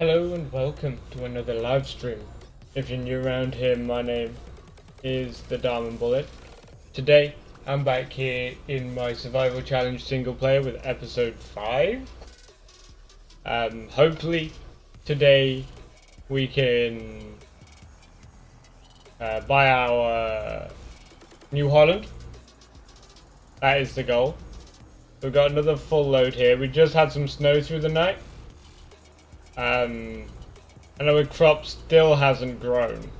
Hello and welcome to another live stream. If you're new around here, my name is TheDiamond Bullet. Today, I'm back here in my survival challenge single player with episode 5. Hopefully, today we can buy our New Holland. That is the goal. We've got another full load here. We just had some snow through the night. And our crop still hasn't grown.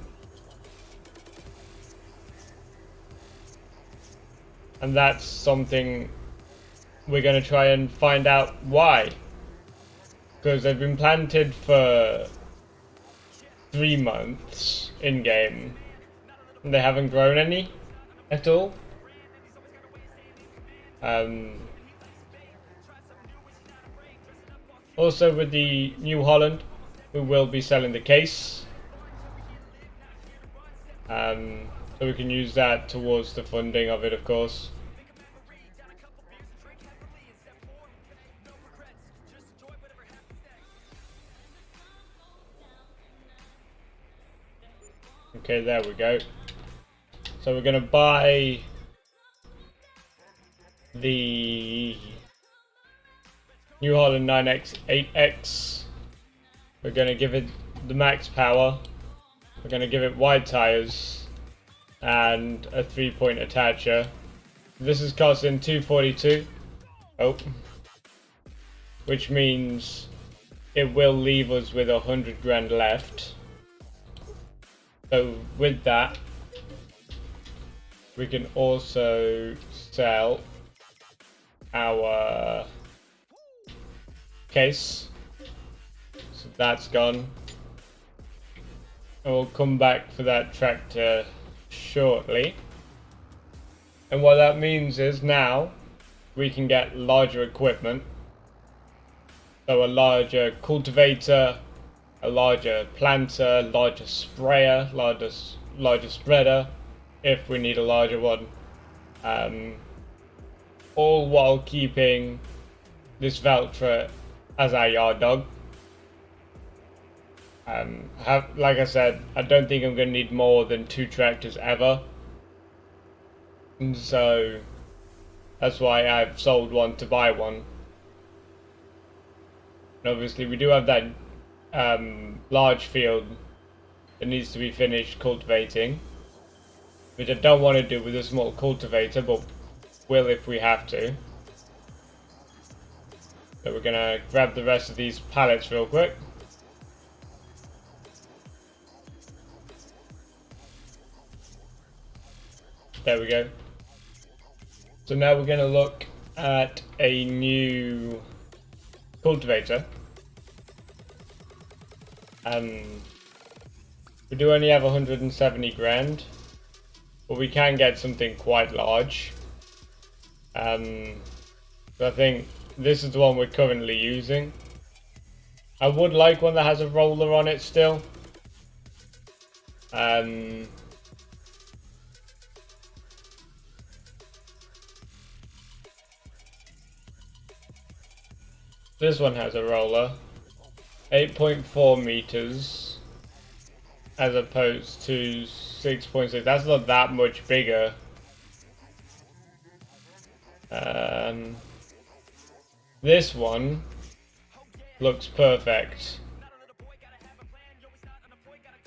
And that's something we're going to try and find out why. Because they've been planted for 3 months in game and they haven't grown any at all. Also with the New Holland, we will be selling the case. So we can use that towards the funding of it, of course. Okay, there we go. So we're going to buy the New Holland 9X, 8X. We're going to give it the max power. We're going to give it wide tires and a 3-point attacher. This is costing 242. Oh, which means it will leave us with 100 grand left. So with that, we can also sell our case. So that's gone. And we'll come back for that tractor shortly. And what that means is now we can get larger equipment. So a larger cultivator, a larger planter, larger sprayer, larger spreader, if we need a larger one. All while keeping this Valtra as our yard dog. Like I said, I don't think I'm going to need more than 2 tractors ever. And so that's why I've sold one to buy one. And obviously we do have that large field that needs to be finished cultivating, which I don't want to do with a small cultivator, but will if we have to. So we're going to grab the rest of these pallets real quick. There we go. So now we're going to look at a new cultivator. We do only have 170 grand, but we can get something quite large. So I think this is the one we're currently using. I would like one that has a roller on it still. This one has a roller, 8.4 meters, as opposed to 6.6. That's not that much bigger. This one looks perfect.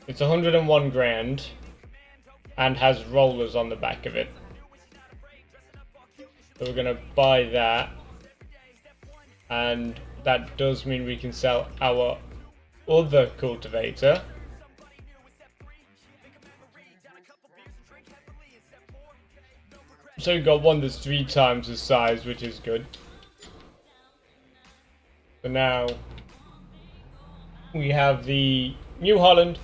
It's 101 grand and has rollers on the back of it. So we're gonna buy that. And that does mean we can sell our other cultivator. So we've got one that's 3 times the size, which is good. So now we have the New Holland.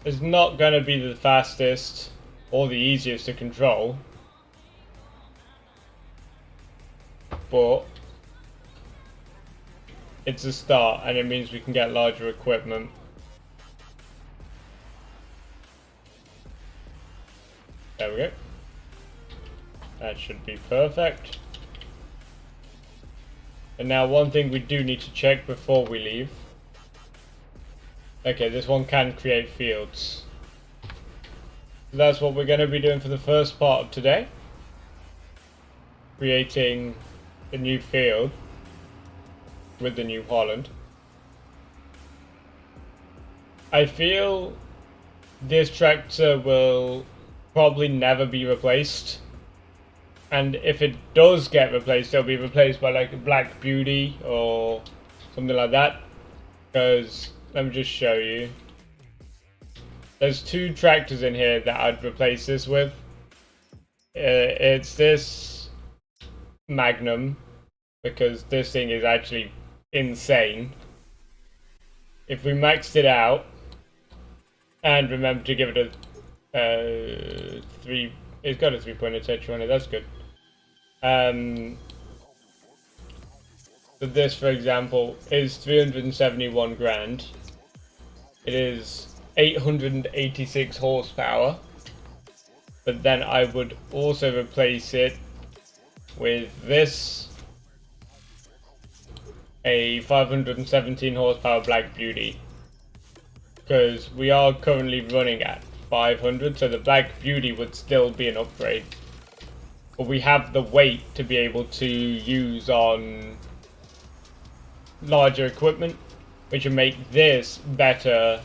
is not going to be the fastest or the easiest to control, but it's a start, and it means we can get larger equipment. There we go. That should be perfect. And now one thing we do need to check before we leave. Okay, this one can create fields. That's what we're going to be doing for the first part of today. Creating a new field with the New Holland. I feel this tractor will probably never be replaced. And if it does get replaced, it'll be replaced by like a Black Beauty or something like that. Because, let me just show you. There's two tractors in here that I'd replace this with. It's this Magnum, because this thing is actually insane. If we maxed it out, and remember to give it a 3, it's got a 3-point attachment on it, that's good. So this, for example, is 371 grand. It is 886 horsepower. But then I would also replace it with this, a 517 horsepower Black Beauty. Because we are currently running at 500, so the Black Beauty would still be an upgrade. But we have the weight to be able to use on larger equipment, which will make this better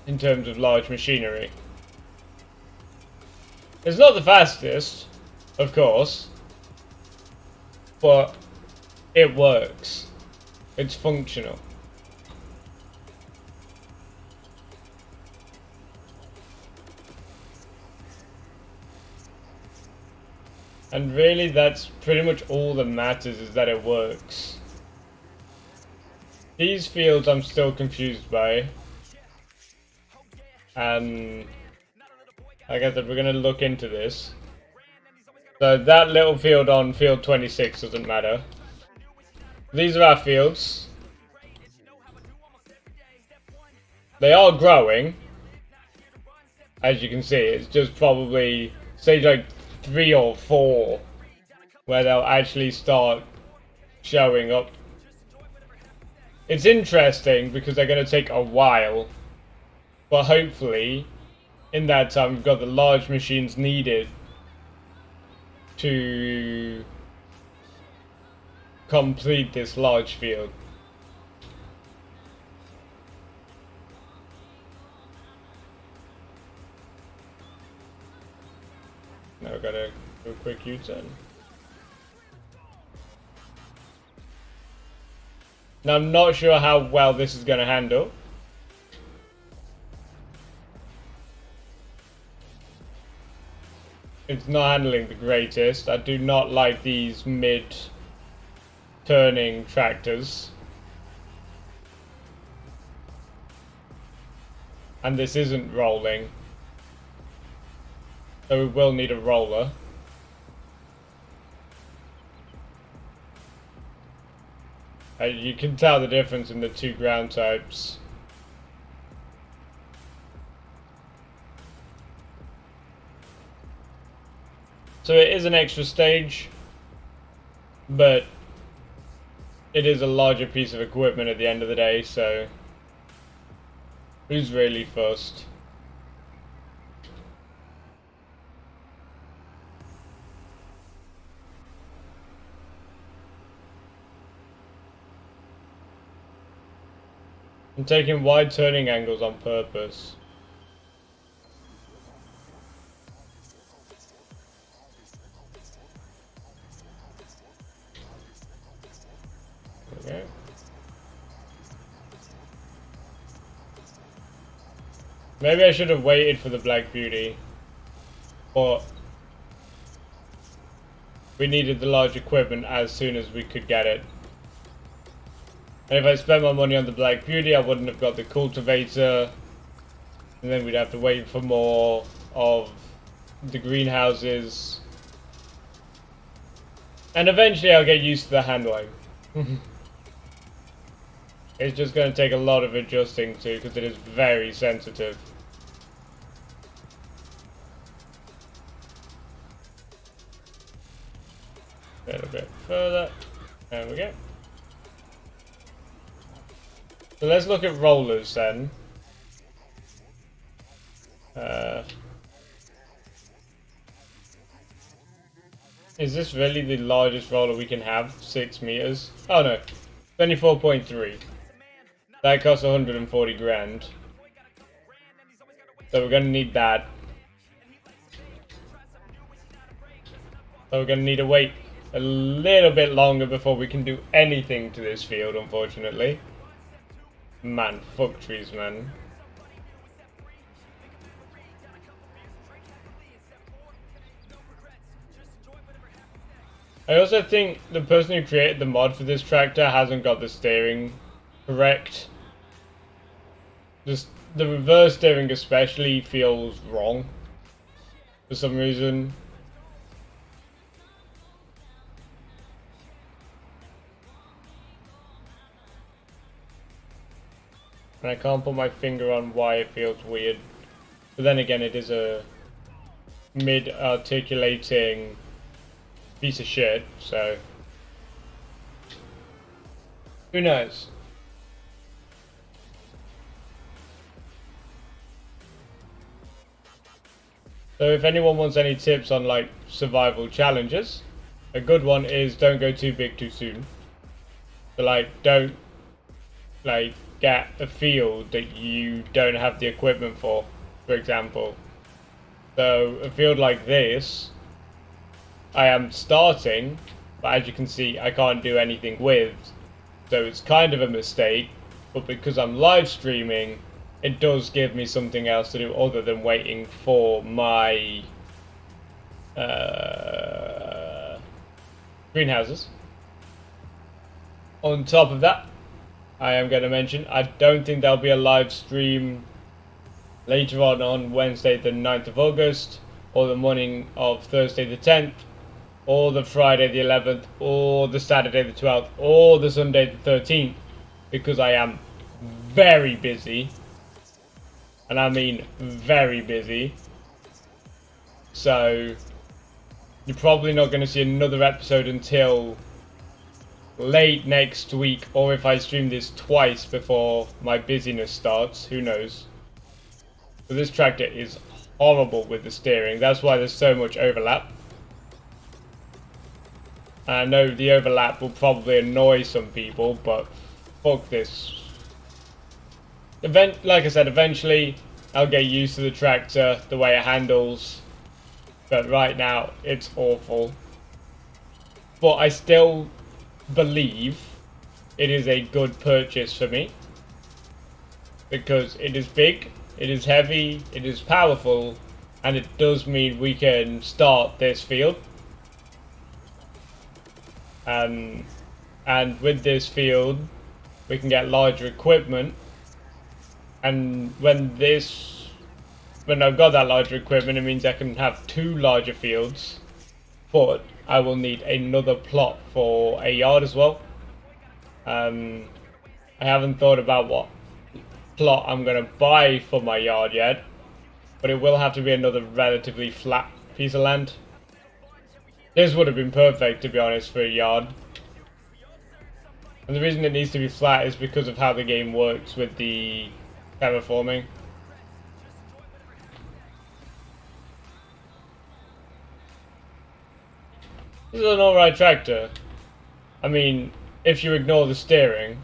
in terms of large machinery. It's not the fastest, of course, but it works. It's functional. And really, that's pretty much all that matters, is that it works. These fields I'm still confused by. Like I said, we're going to look into this. So that little field on field 26 doesn't matter. These are our fields. They are growing. As you can see, it's just probably stage like 3 or 4 where they'll actually start showing up. It's interesting because they're going to take a while, but hopefully in that time we've got the large machines needed to complete this large field. Now we've got to do a quick U-turn. Now I'm not sure how well this is going to handle. It's not handling the greatest. I do not like these mid-turning tractors. And this isn't rolling. So we will need a roller. You can tell the difference in the two ground types. So it is an extra stage, but it is a larger piece of equipment at the end of the day, so who's really fussed? I'm taking wide turning angles on purpose. Okay. Maybe I should have waited for the Black Beauty, but we needed the large equipment as soon as we could get it. And if I spent my money on the Black Beauty, I wouldn't have got the cultivator And then we'd have to wait for more of the greenhouses. And eventually I'll get used to the handling. It's just going to take a lot of adjusting to, because it is very sensitive. A little bit further. There we go. So let's look at rollers then. Is this really the largest roller we can have? 6 meters? Oh no, 24.3. That costs 140 grand. So we're gonna need that. So we're gonna need to wait a little bit longer before we can do anything to this field, unfortunately. Man, fuck trees, man. I also think the person who created the mod for this tractor hasn't got the steering correct. Just the reverse steering especially feels wrong for some reason. And I can't put my finger on why it feels weird. But then again, it is a mid-articulating piece of shit, so who knows? So if anyone wants any tips on like survival challenges, a good one is don't go too big too soon. So like don't like get a field that you don't have the equipment for example. So a field like this I am starting, but as you can see I can't do anything with, so it's kind of a mistake, but because I'm live streaming it does give me something else to do other than waiting for my greenhouses. On top of that, I am going to mention I don't think there'll be a live stream later on Wednesday the 9th of August, or the morning of Thursday the 10th, or the Friday the 11th, or the Saturday the 12th, or the Sunday the 13th, because I am very busy. And I mean very busy. So you're probably not going to see another episode until late next week, or if I stream this twice before my busyness starts, who knows. But this tractor is horrible with the steering, that's why there's so much overlap. And I know the overlap will probably annoy some people, but fuck this. Like I said, eventually I'll get used to the tractor, the way it handles, but right now it's awful. But I still believe it is a good purchase for me, because it is big, it is heavy, it is powerful, and it does mean we can start this field. And with this field we can get larger equipment, and when I've got that larger equipment it means I can have 2 larger fields, but I will need another plot for a yard as well. I haven't thought about what plot I'm going to buy for my yard yet, but it will have to be another relatively flat piece of land. This would have been perfect, to be honest, for a yard. And the reason it needs to be flat is because of how the game works with the terraforming. This is an alright tractor. I mean, if you ignore the steering.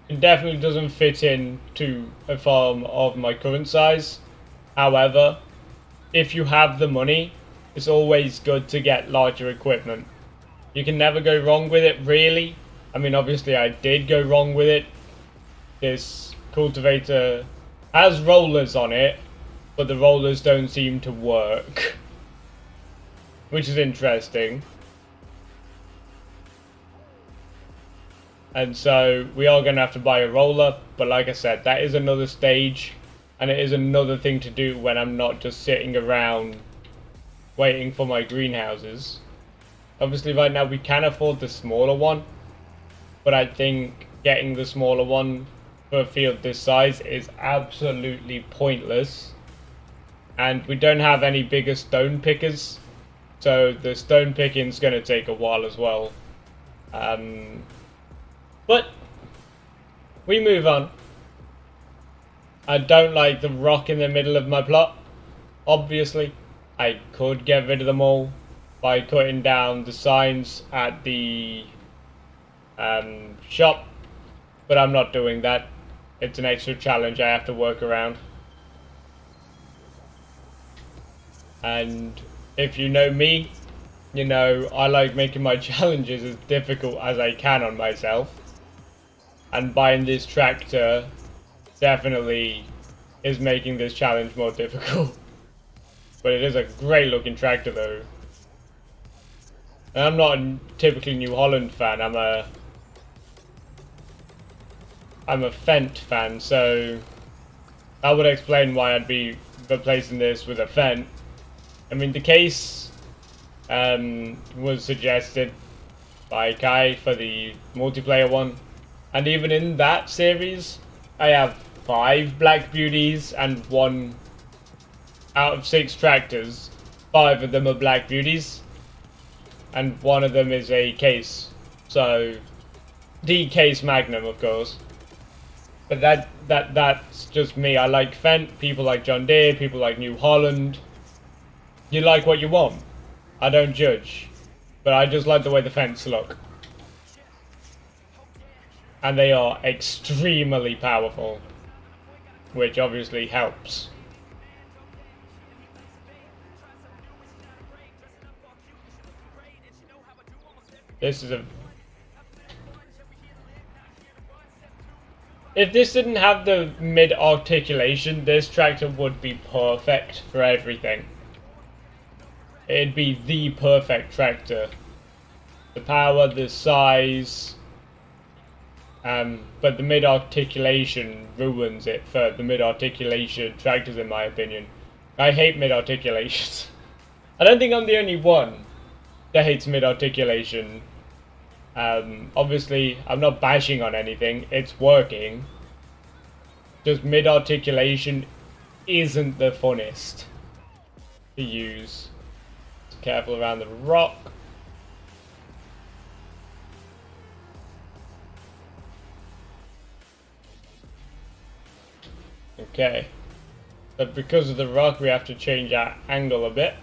It definitely doesn't fit into a farm of my current size. However, if you have the money, it's always good to get larger equipment. You can never go wrong with it, really. I mean, obviously I did go wrong with it. This cultivator has rollers on it, but the rollers don't seem to work, which is interesting. And so we are going to have to buy a roller, but like I said, that is another stage, and it is another thing to do when I'm not just sitting around waiting for my greenhouses. Obviously right now we can afford the smaller one, but I think getting the smaller one for a field this size is absolutely pointless. And we don't have any bigger stone pickers, so the stone picking is going to take a while as well. But we move on. I don't like the rock in the middle of my plot. Obviously, I could get rid of them all by cutting down the signs at the shop, but I'm not doing that. It's an extra challenge I have to work around. And if you know me, you know I like making my challenges as difficult as I can on myself. And buying this tractor definitely is making this challenge more difficult. But it is a great looking tractor though. And I'm not a typically New Holland fan, I'm a Fendt fan, so that would explain why I'd be replacing this with a Fendt. I mean, the case was suggested by Kai for the multiplayer one, and even in that series, I have 5 Black Beauties and 1 out of 6 tractors. 5 of them are Black Beauties, and 1 of them is a case. So, the case Magnum, of course. But that's just me. I like Fendt. People like John Deere. People like New Holland. You like what you want. I don't judge. But I just like the way the Fendts look. And they are extremely powerful. Which obviously helps. This is a... If this didn't have the mid-articulation, this tractor would be perfect for everything. It'd be the perfect tractor. The power, the size, but the mid-articulation ruins it for the mid-articulation tractors, in my opinion. I hate mid-articulations. I don't think I'm the only one that hates mid-articulation. Obviously, I'm not bashing on anything, it's working. Just mid-articulation isn't the funnest to use. Just careful around the rock. Okay. But because of the rock, we have to change our angle a bit.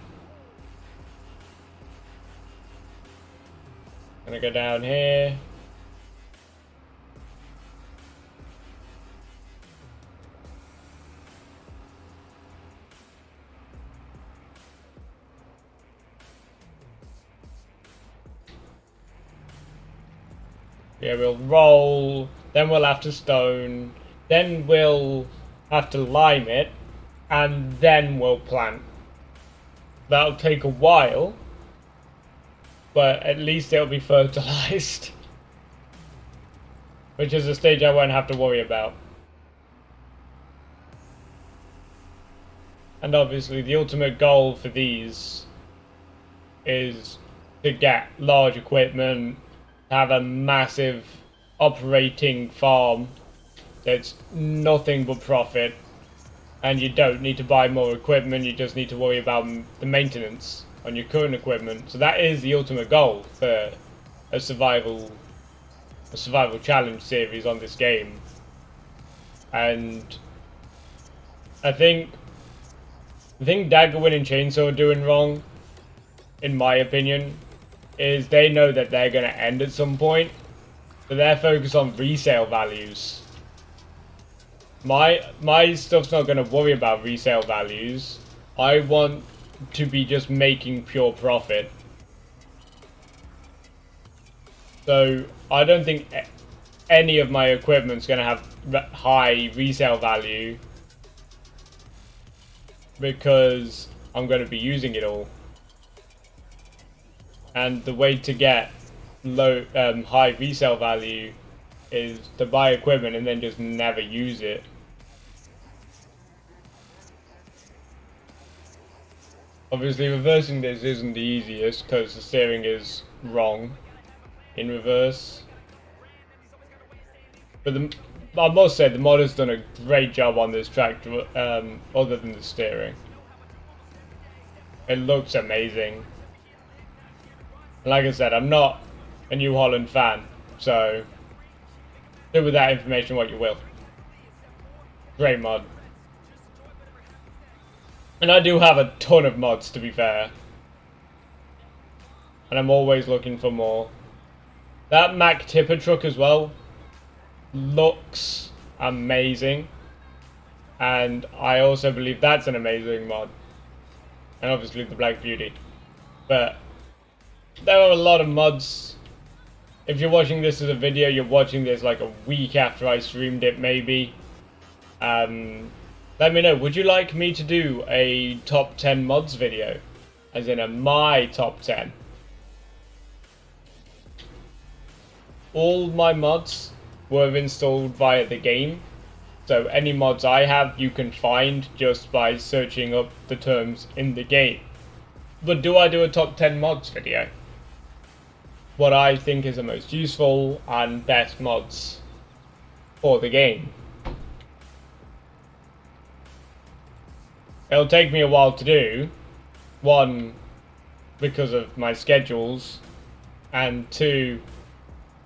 Gonna go down here. Yeah, we'll roll, then we'll have to stone, then we'll have to lime it, and then we'll plant. That'll take a while, but at least it'll be fertilized. Which is a stage I won't have to worry about. And obviously the ultimate goal for these is to get large equipment, have a massive operating farm that's nothing but profit, and you don't need to buy more equipment, you just need to worry about the maintenance on your current equipment. So that is the ultimate goal for a survival challenge series on this game. And I think the thing Daggerwin and Chainsaw are doing wrong, in my opinion, is they know that they're going to end at some point, so they're focused on resale values. My stuff's not going to worry about resale values. I want to be just making pure profit. So I don't think any of my equipment's going to have high resale value, because I'm going to be using it all. And the way to get high resale value is to buy equipment and then just never use it. Obviously reversing this isn't the easiest because the steering is wrong in reverse. But I must say the mod has done a great job on this tractor, other than the steering. It looks amazing. And like I said, I'm not a New Holland fan, so do with that information what you will. Great mod. And I do have a ton of mods, to be fair. And I'm always looking for more. That Mack tipper truck as well looks amazing. And I also believe that's an amazing mod. And obviously the Black Beauty. But there are a lot of mods. If you're watching this as a video, you're watching this like a week after I streamed it, maybe. Let me know, would you like me to do a top 10 mods video? As in a my top 10. All my mods were installed via the game. So any mods I have you can find just by searching up the terms in the game. But do I do a top 10 mods video? What I think is the most useful and best mods for the game. It'll take me a while to do. One, because of my schedules, and two,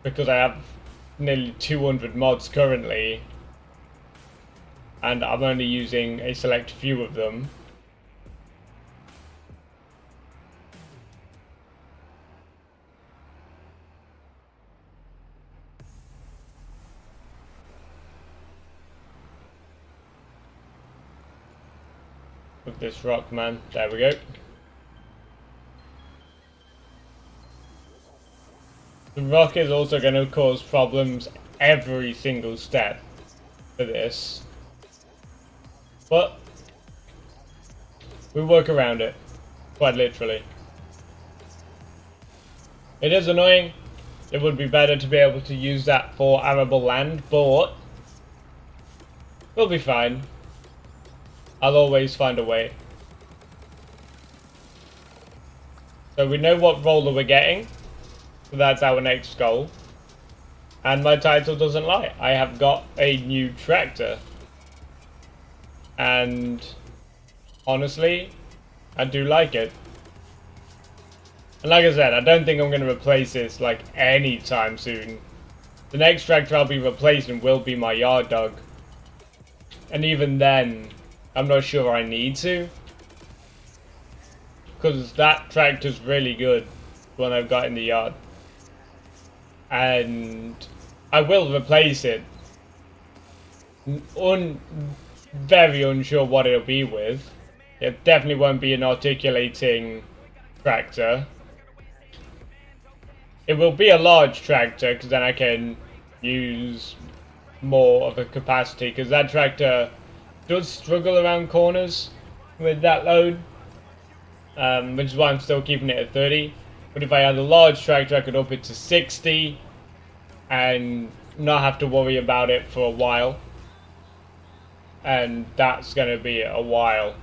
because I have nearly 200 mods currently, and I'm only using a select few of them. With this rock, man. There we go. The rock is also going to cause problems every single step for this. But we work around it, quite literally. It is annoying. It would be better to be able to use that for arable land, but we'll be fine. I'll always find a way. So we know what roller we're getting. So that's our next goal. And my title doesn't lie. I have got a new tractor. And honestly, I do like it. And like I said, I don't think I'm going to replace this like anytime soon. The next tractor I'll be replacing will be my yard dog. And even then, I'm not sure I need to. Because that tractor's really good when I've got in the yard. And I will replace it. Very unsure what it'll be with. It definitely won't be an articulating tractor. It will be a large tractor because then I can use more of a capacity, because that tractor does struggle around corners with that load, which is why I'm still keeping it at 30. But if I had a large tractor, I could up it to 60 and not have to worry about it for a while. And that's going to be a while,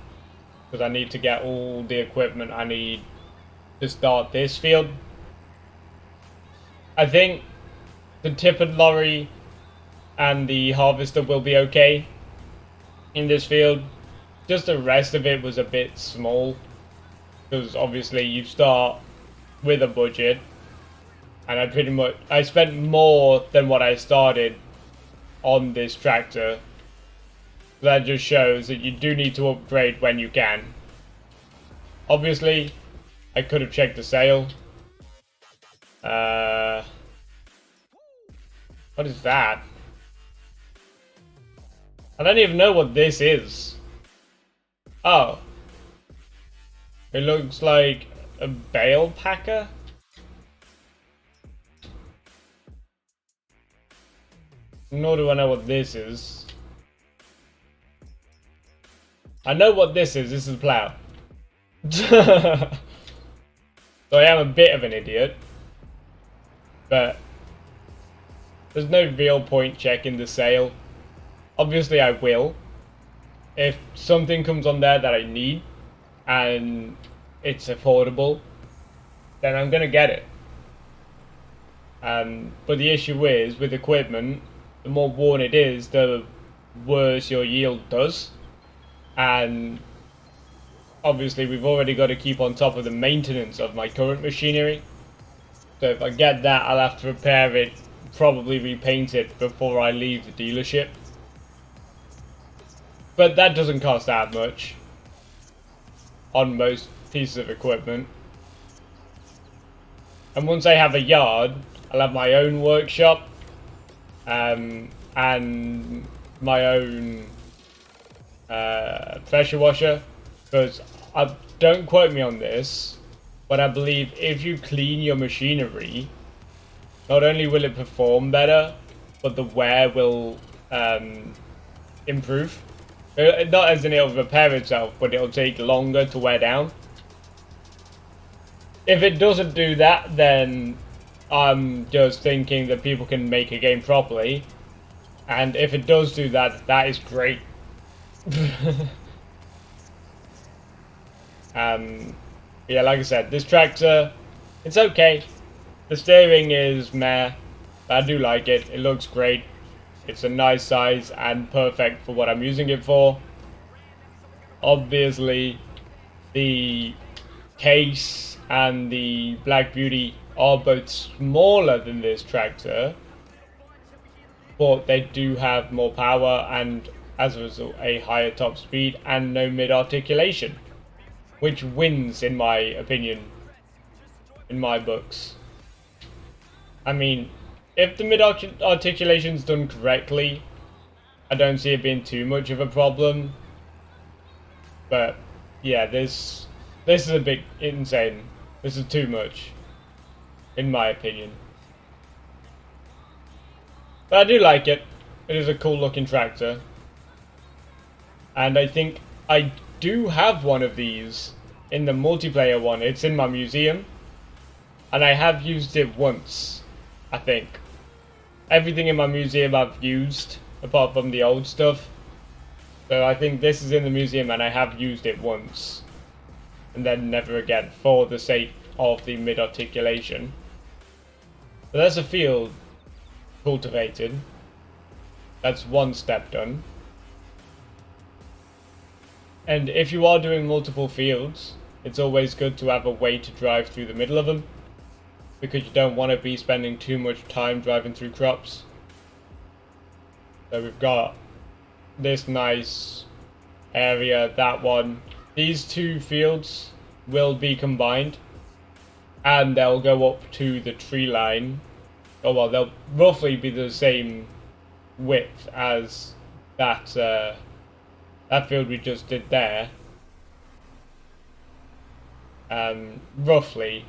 because I need to get all the equipment I need to start this field. I think the tipper lorry and the harvester will be okay in this field. Just the rest of it was a bit small, because obviously you start with a budget, and I spent more than what I started on this tractor. That just shows that you do need to upgrade when you can. Obviously, I could have checked the sale. What is that? I don't even know what this is. Oh. It looks like a bale packer? Nor do I know what this is. I know what this is. This is a plow. So I am a bit of an idiot. But there's no real point checking the sale. Obviously I will. If something comes on there that I need and it's affordable, then I'm gonna get it. But the issue is, with equipment, the more worn it is, the worse your yield does. And obviously we've already got to keep on top of the maintenance of my current machinery. So if I get that, I'll have to repair it, probably repaint it before I leave the dealership. But that doesn't cost that much on most pieces of equipment. And once I have a yard, I'll have my own workshop and my own pressure washer. Because, don't quote me on this, but I believe if you clean your machinery, not only will it perform better, but the wear will improve. Not as in it'll repair itself, but it'll take longer to wear down. If it doesn't do that, then I'm just thinking that people can make a game properly. And if it does do that, that is great. Yeah, like I said, this tractor, it's okay. The steering is meh. I do like it. It looks great. It's a nice size and perfect for what I'm using it for. Obviously, the case and the Black Beauty are both smaller than this tractor, but they do have more power and, as a result, a higher top speed and no mid-articulation, which wins in my opinion, in my books. I mean, if the mid-articulation is done correctly, I don't see it being too much of a problem. But yeah, this is a bit insane. This is too much, in my opinion. But I do like it. It is a cool looking tractor. And I think I do have one of these in the multiplayer one. It's in my museum. And I have used it once, I think. Everything in my museum I've used, apart from the old stuff. So I think this is in the museum and I have used it once. And then never again, for the sake of the mid-articulation. So that's a field cultivated. That's one step done. And if you are doing multiple fields, it's always good to have a way to drive through the middle of them, because you don't want to be spending too much time driving through crops. So we've got this nice area, that one. These two fields will be combined and they'll go up to the tree line. Oh well, they'll roughly be the same width as that that field we just did there. Roughly.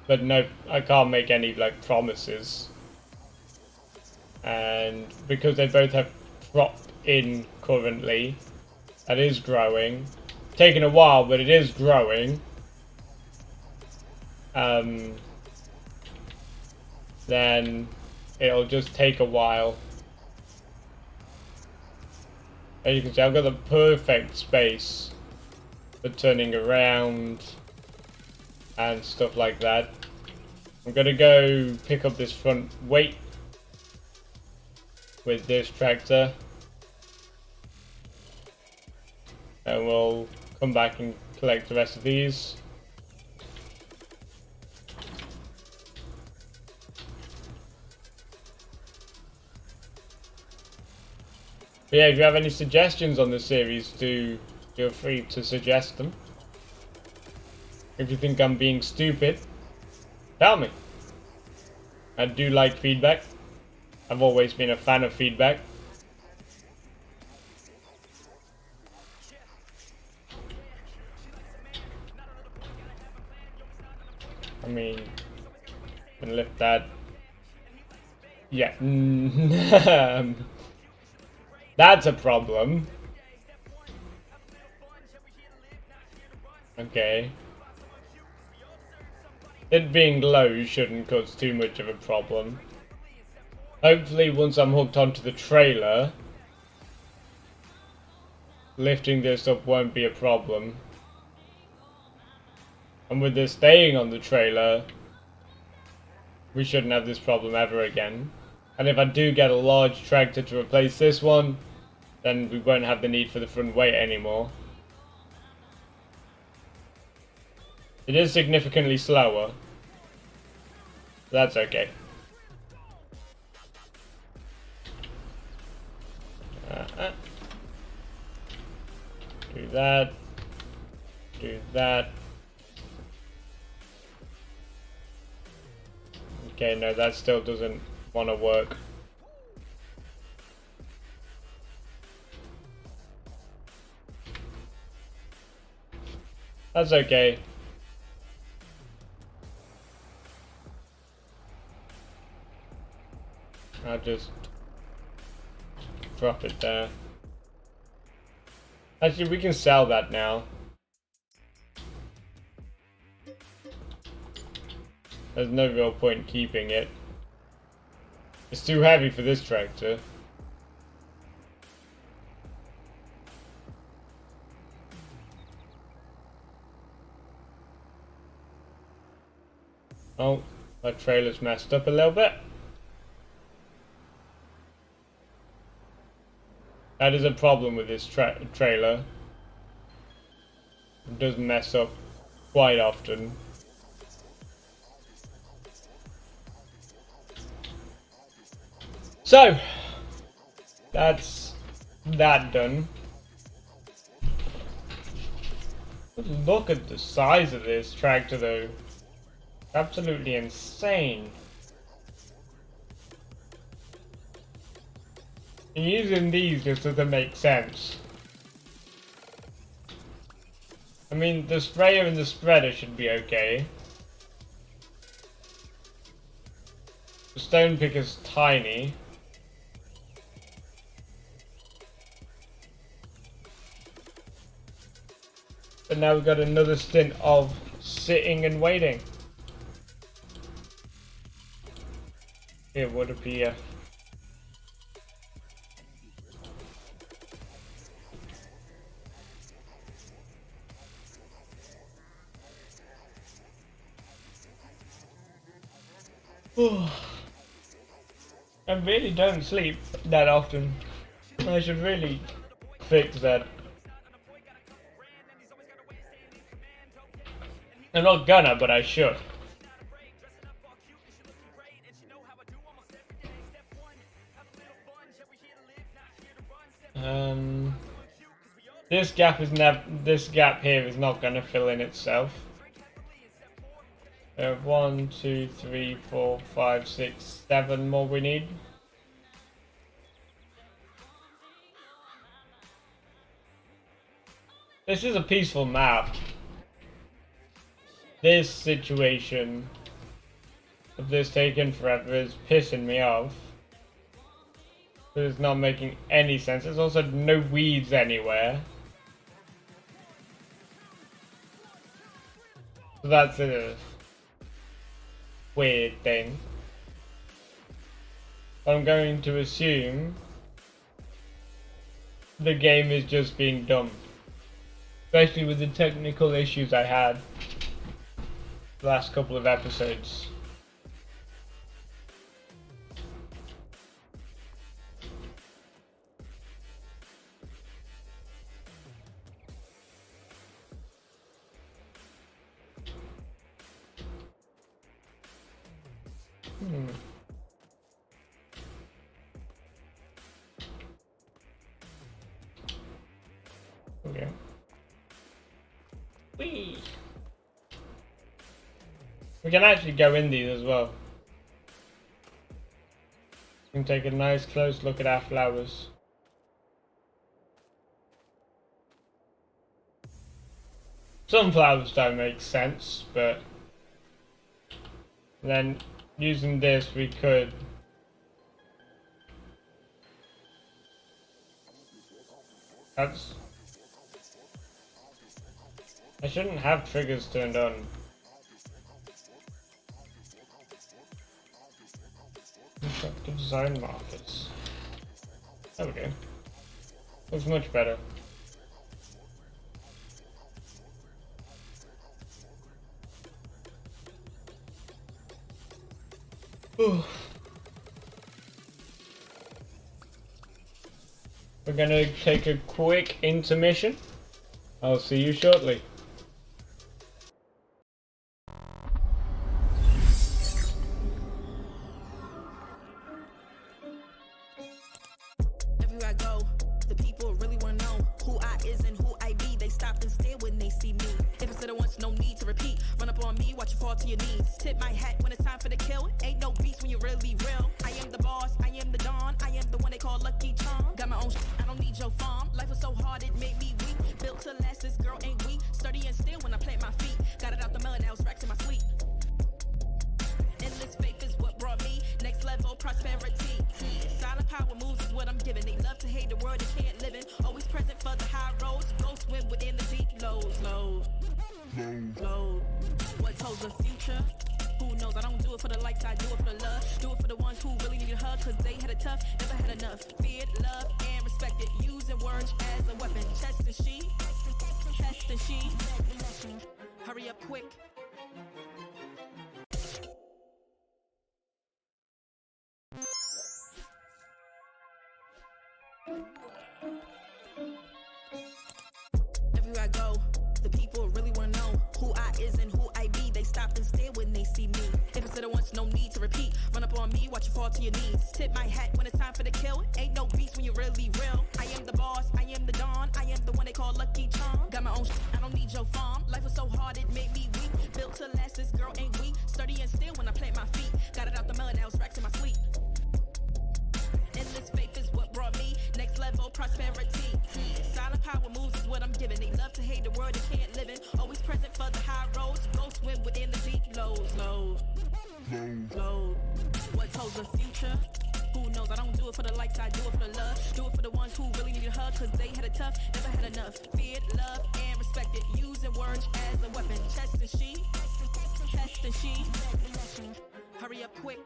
But no, I can't make any like promises. And because they both have crop in currently, that is growing. Taking a while, but it is growing. Then it'll just take a while. As you can see, I've got the perfect space for turning around and stuff like that. I'm gonna go pick up this front weight with this tractor, and we'll come back and collect the rest of these. But yeah, if you have any suggestions on this series, do feel free to suggest them. If you think I'm being stupid, tell me. I do like feedback. I've always been a fan of feedback. I mean, can lift that. Yeah. That's a problem. Okay. it being low shouldn't cause too much of a problem. Hopefully once I'm hooked onto the trailer, lifting this up won't be a problem. And with this staying on the trailer, we shouldn't have this problem ever again. And if I do get a large tractor to replace this one, then we won't have the need for the front weight anymore. It is significantly slower. That's okay. Do that. Do that. Okay, no, that still doesn't want to work. That's okay. I'll just drop it there. Actually, we can sell that now. There's no real point keeping it. It's too heavy for this tractor. Oh, my trailer's messed up a little bit. That is a problem with this trailer. It does mess up quite often. So, that's that done. Look at the size of this tractor though. Absolutely insane. And using these just doesn't make sense. I mean, the sprayer and the spreader should be okay. The stone picker's tiny. But now we've got another stint of sitting and waiting. It would appear. I really don't sleep that often. I should really fix that. I'm not gonna, but I should. This gap here is not gonna fill in itself. 1, 2, 3, 4, 5, 6, 7 more we need. This is a peaceful map. This situation of this taking forever is pissing me off. It's not making any sense. There's also no weeds anywhere. So that's a weird thing. I'm going to assume the game is just being dumb. Especially with the technical issues I had the last couple of episodes. Okay. Whee! We can actually go in these as well. We can take a nice close look at our flowers. Some flowers don't make sense, but then using this we could I shouldn't have triggers turned on. Constructive zone markers. There we go. Looks much better. We're gonna take a quick intermission. I'll see you shortly. Everywhere I go, the people really wanna know who I is and who I be. They stop and stare when they see me. If it's said it once, no need to repeat. Run up on me, watch you fall to your knees. Tip my hat when it's time for the kill. Ain't no beast when you're really real. I am the boss, I am the dawn, I am the one they call Lucky Charm. Got my own I don't need your farm. Life was so hard, it made me weak. Built to last, this girl ain't weak. Sturdy and still when I plant my feet. Got it out the mud, now it's racks in my sleep. Endless faith is what brought me next level prosperity. Silent power moves is what I'm giving. They love to hate the world they can't live in. Always present for the high roads. Go swim within the deep lows. Low. What told the future? Who knows? I don't do it for the likes, I do it for the love. Do it for the ones who really need a hug, cause they had it tough, never had enough. Feared, loved, and respected. Using words as a weapon. Chest and she. Hurry up quick. Everywhere I go, the people really wanna know who I is and who I be. They stop and stare when they see me. If it's said it once, no need to repeat. Run up on me, watch you fall to your knees. Tip my hat when it's time for the kill. Ain't no beast when you're really real. I am the boss, I am the dawn, I am the one they call Lucky Charm. Got my own I don't need your farm. Life was so hard, it made me weak. Built to last, this girl ain't weak. Sturdy and still when I plant my feet. Got it out the mud, now it's racks in my sleep. Endless faith is what brought me next level prosperity. Silent power moves is what I'm giving. They love to hate the world they can't live in. Always present for the high roads. Go swim within the deep lows. What told the future? Who knows? I don't do it for the likes, I do it for the love. Do it for the ones who really need a hug, cause they had it tough, never had enough. Feared, loved, and respected. Using words as a weapon. Chest and she. Hurry up quick.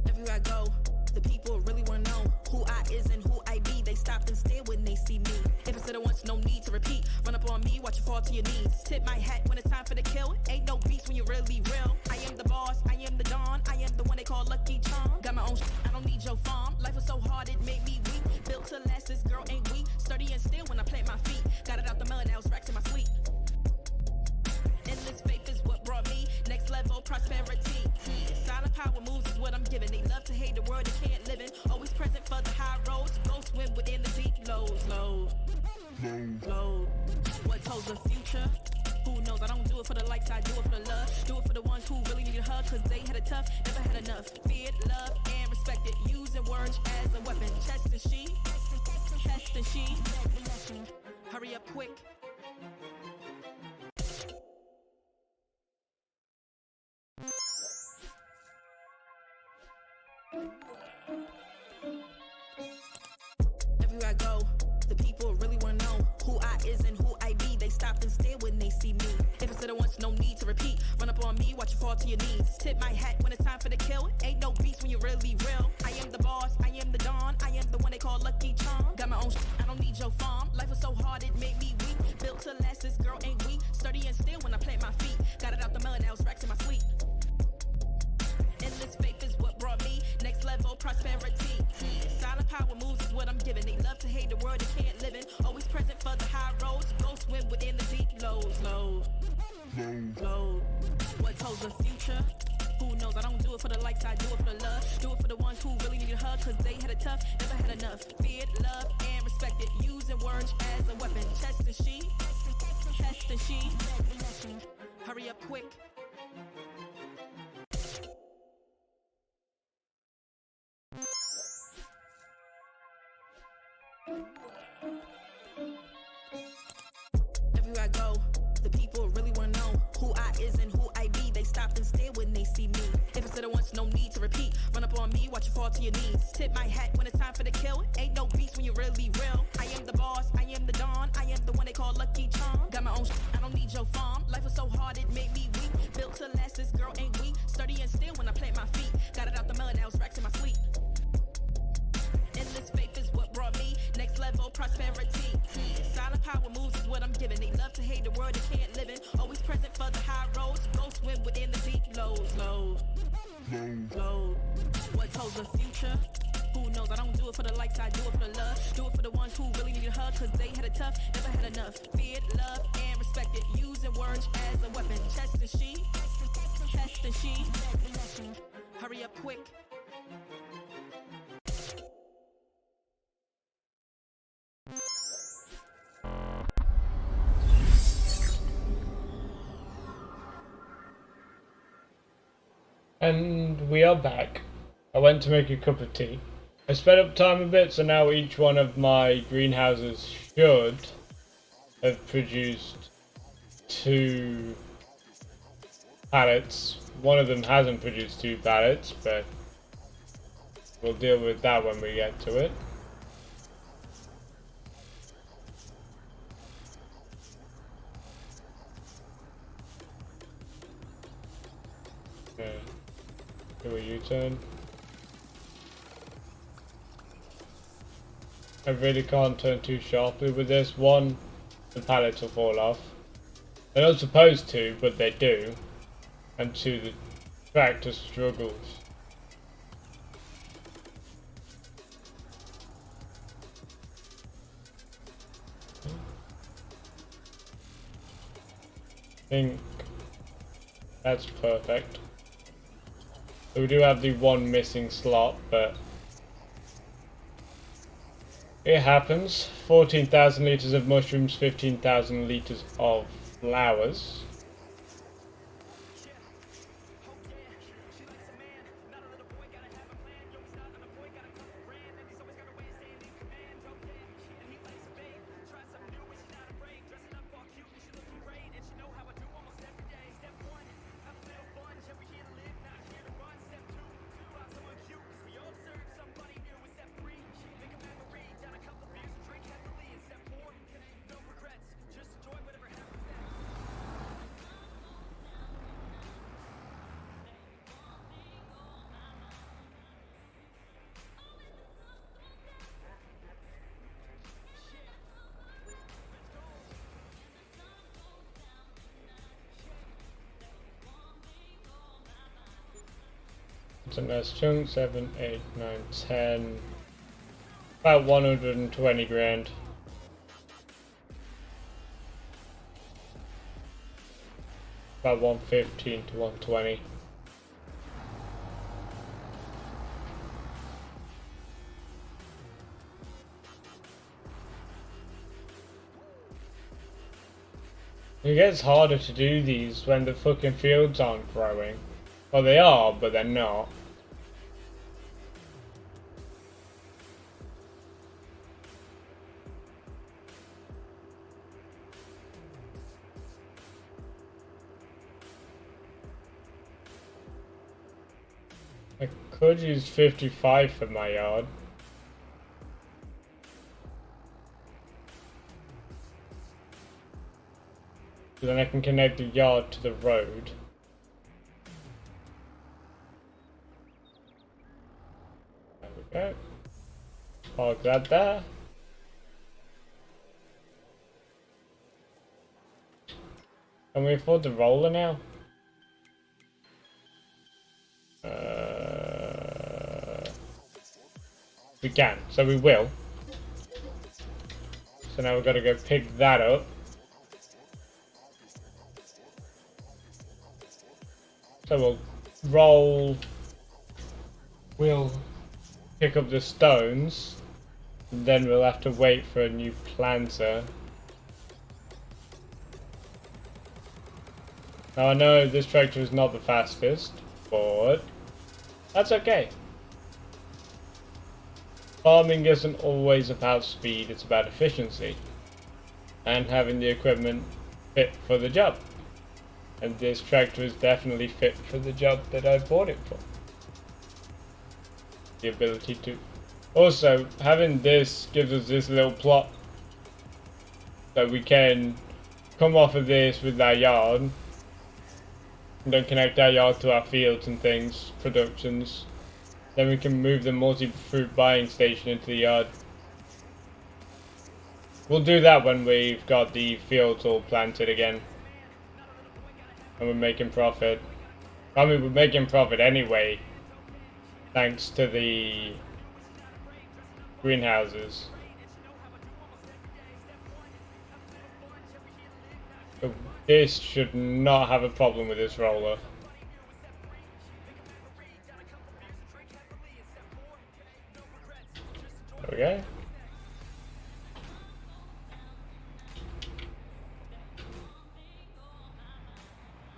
Everywhere I go, the people really wanna know who I is and who I be. They stop and stare when they see me. If it's said it once, no need to repeat. Run up on me, watch you fall to your knees. Tip my hat when it's time for the kill. Ain't no beast when you're really real. I am the boss, I am the dawn, I am the one they call Lucky Charm. Got my own I don't need your farm. Life was so hard, it made me weak. Built to last, this girl ain't weak. Sturdy and still when I plant my feet. Got it out the mud, now it's racks in my sleep. Endless faith is what brought me next level prosperity. Silent power moves is what I'm giving. They love to hate the world they can't live in. Always present for the high roads. Go swim within the deep lows. What told the future? Who knows? I don't do it for the likes, I do it for the love. Do it for the ones who really need a hug, cause they had it tough, never had enough. Feared, loved, and respected. Using words as a weapon. Chest and she. Hurry up quick. Everywhere I go, the people really wanna know who I is and who I be. They stop and stare when they see me. If it's said it once, no need to repeat. Run up on me, watch you fall to your knees. Tip my hat when it's time for the kill. Ain't no beast when you're really real. I am the boss, I am the dawn, I am the one they call Lucky Charm. Got my own I don't need your farm. Life was so hard, it made me weak. Built to last, this girl ain't weak. Sturdy and still when I plant my feet. Got it out the mud, now it's racks in my sleep. Endless faith is what brought me next level prosperity. Silent power moves is what I'm giving. They love to hate the world they can't live in. Always present for the high roads. Go swim within the deep lows. What told the future? Who knows? I don't do it for the likes, I do it for the love. Do it for the ones who really need a hug, cause they had it tough, never had enough. Feared, loved, and respected. Using words as a weapon. Chest and she. Hurry up quick. Everywhere I go, the people really wanna know who I is and who I be. They stop and stare when they see me. If it's said it once, no need to repeat. Run up on me, watch you fall to your knees. Tip my hat when it's time for the kill. Ain't no beast when you're really real. I am the boss, I am the dawn. I am the one they call Lucky Charm. Got my own I don't need your farm. Life was so hard it made me weak. Built to last, this girl ain't weak. Sturdy and still when I plant my feet. Got it out the mud, now it's racks in my sleep. Endless faith is what brought me next level prosperity. Silent power moves is what I'm giving. They love to hate the world they can't live in. Always present for the high roads. Go swim within the deep lows. Low. What holds the future? Who knows? I don't do it for the likes, I do it for the love. Do it for the ones who really need a hug, cause they had it tough, never had enough. Feared, loved, and respected. Using words as a weapon. Test and she. Hurry up quick. And we are back. I went to make a cup of tea. I sped up time a bit, so now each one of my greenhouses should have produced 2 pallets. One of them hasn't produced 2 pallets, but we'll deal with that when we get to it. Okay. Do a U-turn. I really can't turn too sharply with this. One, the pallets will fall off. They're not supposed to, but they do. And 2, the tractor struggles. I think that's perfect. So we do have the 1 missing slot, but it happens. 14,000 litres of mushrooms, 15,000 litres of flowers. It's a nice chunk. 7, 8, 9, 10. About 120 grand. About 115 to 120. It gets harder to do these when the fucking fields aren't growing. Well, they are, but they're not. I could use 55 for my yard. So then I can connect the yard to the road. There we go. Park that there. Can we afford the roller now? We can, so we will. So now we've got to go pick that up. So we'll roll, we'll pick up the stones, and then we'll have to wait for a new planter. Now I know this tractor is not the fastest, but that's okay. Farming isn't always about speed, it's about efficiency. And having the equipment fit for the job. And this tractor is definitely fit for the job that I bought it for. the ability to. Also, having this gives us this little plot that we can come off of this with our yard and then connect our yard to our fields and things, productions. Then we can move the multi-fruit buying station into the yard. We'll do that when we've got the fields all planted again. And we're making profit. I mean, we're making profit anyway, thanks to the greenhouses. So this should not have a problem with this roller. There we go.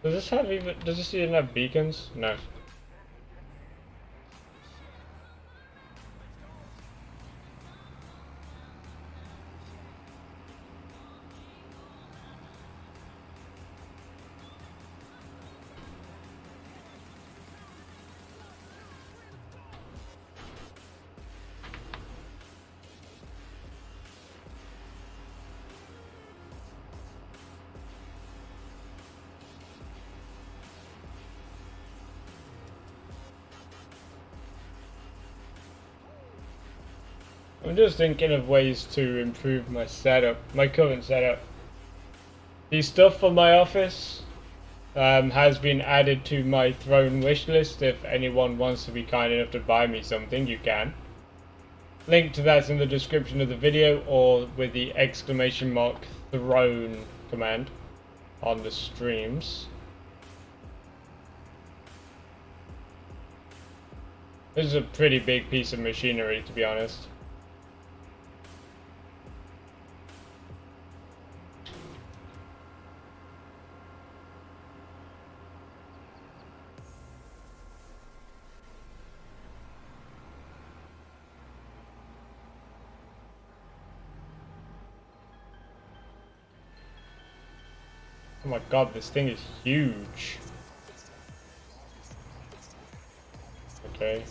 Does this even have beacons? No. I'm just thinking of ways to improve my setup, my current setup. The stuff for my office has been added to my throne wish list. If anyone wants to be kind enough to buy me something, you can. Link to that's in the description of the video or with the !throne command on the streams. This is a pretty big piece of machinery, to be honest. Oh my god, this thing is huge. Okay.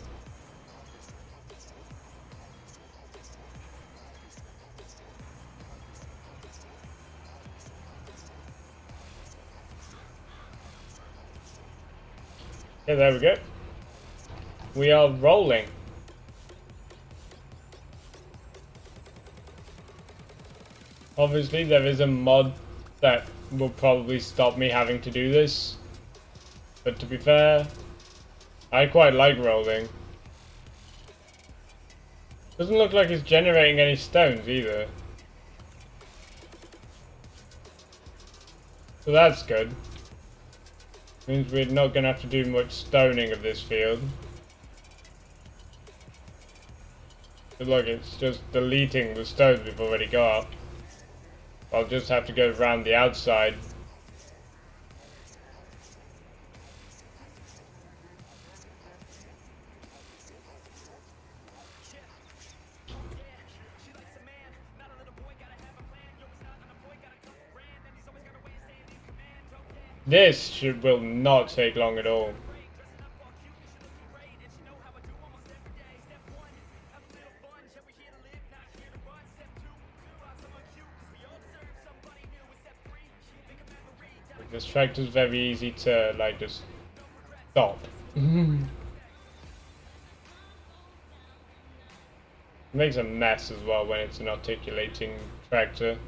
Okay, there we go. We are rolling. Obviously, there is a mod that will probably stop me having to do this. But to be fair, I quite like rolling. Doesn't look like it's generating any stones either. So that's good. Means we're not gonna have to do much stoning of this field. But look, it's just deleting the stones we've already got. I'll just have to go around the outside. This will not take long at all. This tractor's very easy to like just stop. Makes a mess as well when it's an articulating tractor.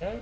Okay.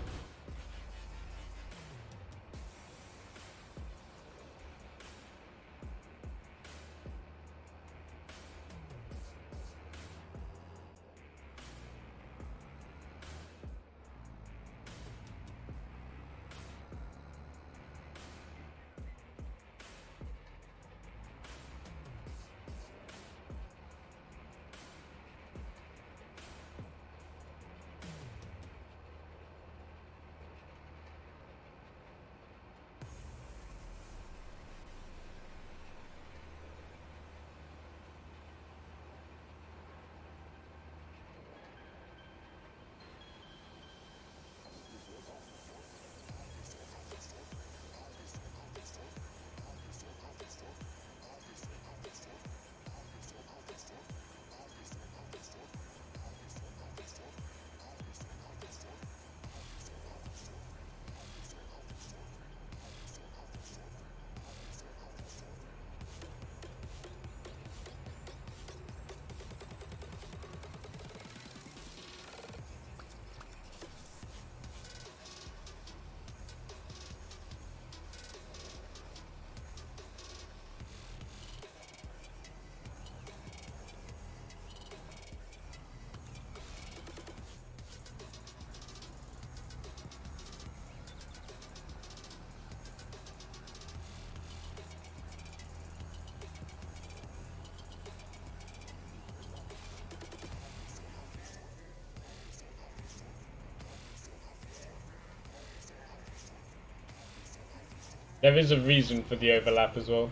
There is a reason for the overlap as well.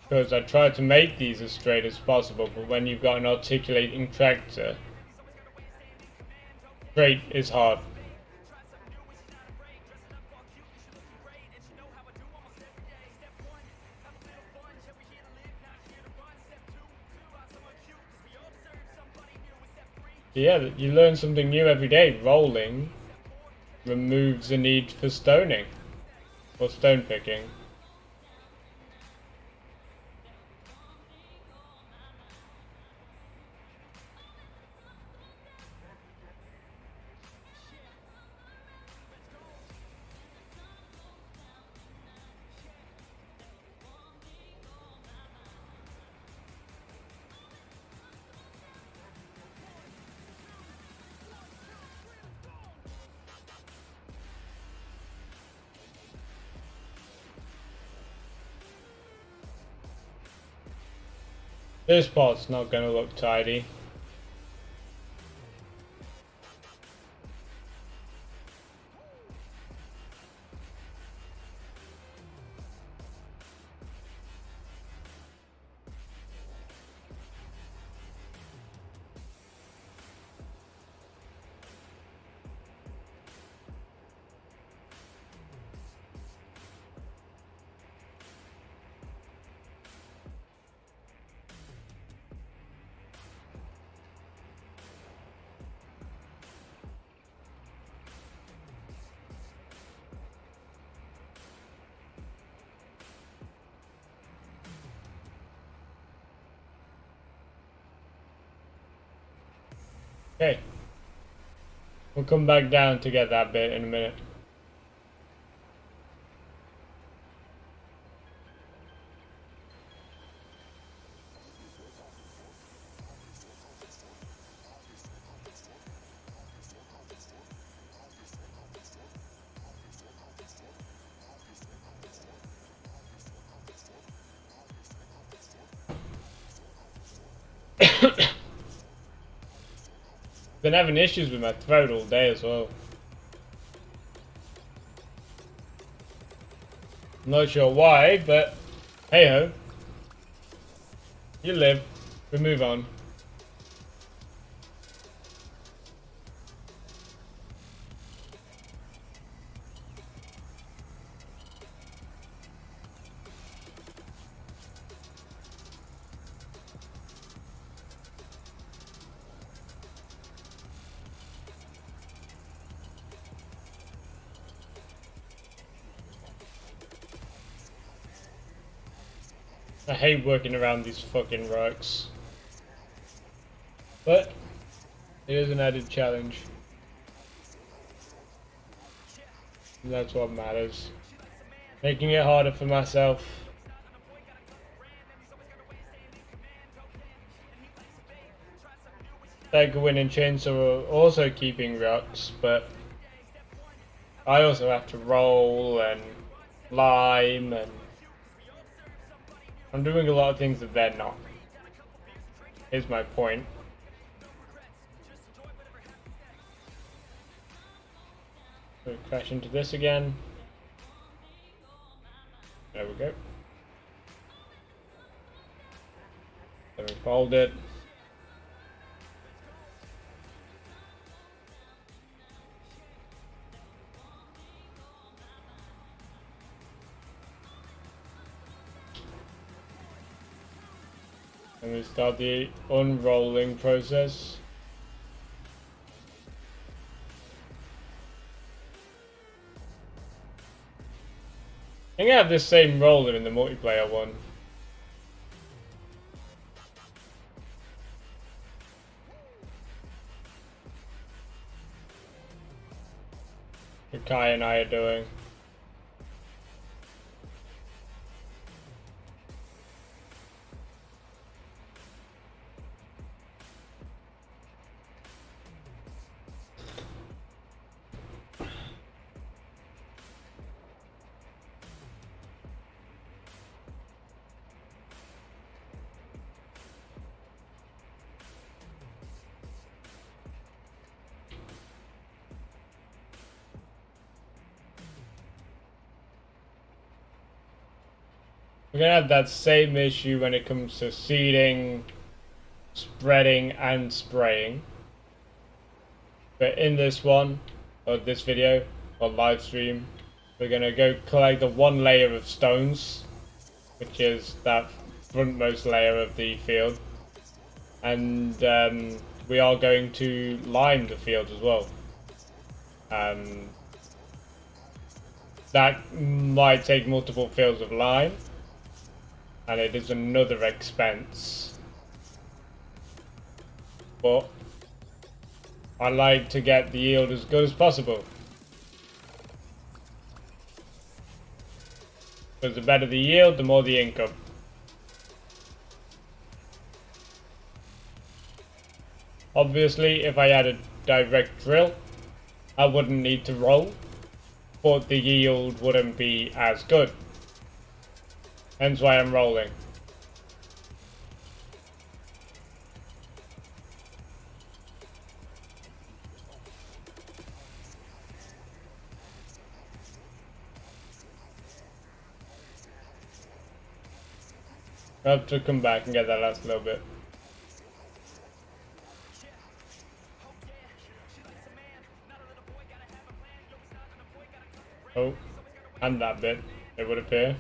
Because I tried to make these as straight as possible, but when you've got an articulating tractor, straight is hard. Yeah, you learn something new every day. Rolling removes the need for stoning or stone picking. This part's not going to look tidy. Okay. We'll come back down to get that bit in a minute. Been having issues with my throat all day as well. I'm not sure why, but hey ho. You live. We move on. I hate working around these fucking rocks. But it is an added challenge. And that's what matters. Making it harder for myself. Tigerwin and Chainsaw are also keeping rocks, but I also have to roll and lime, and I'm doing a lot of things that they're not. Here's my point. So crash into this again. There we go. Then we fold it. And we start the unrolling process. I think I have this same roller in the multiplayer one. That Kai and I are doing. We're gonna have that same issue when it comes to seeding, spreading, and spraying. But in this one, or this video, or live stream, we're gonna go collect the one layer of stones, which is that frontmost layer of the field. And we are going to lime the field as well. That might take multiple fields of lime, and it is another expense. But I like to get the yield as good as possible. Because the better the yield, the more the income. Obviously, if I had a direct drill, I wouldn't need to roll, but the yield wouldn't be as good. Hence why I'm rolling. I have to come back and get that last little bit. Oh, and that bit, it would appear.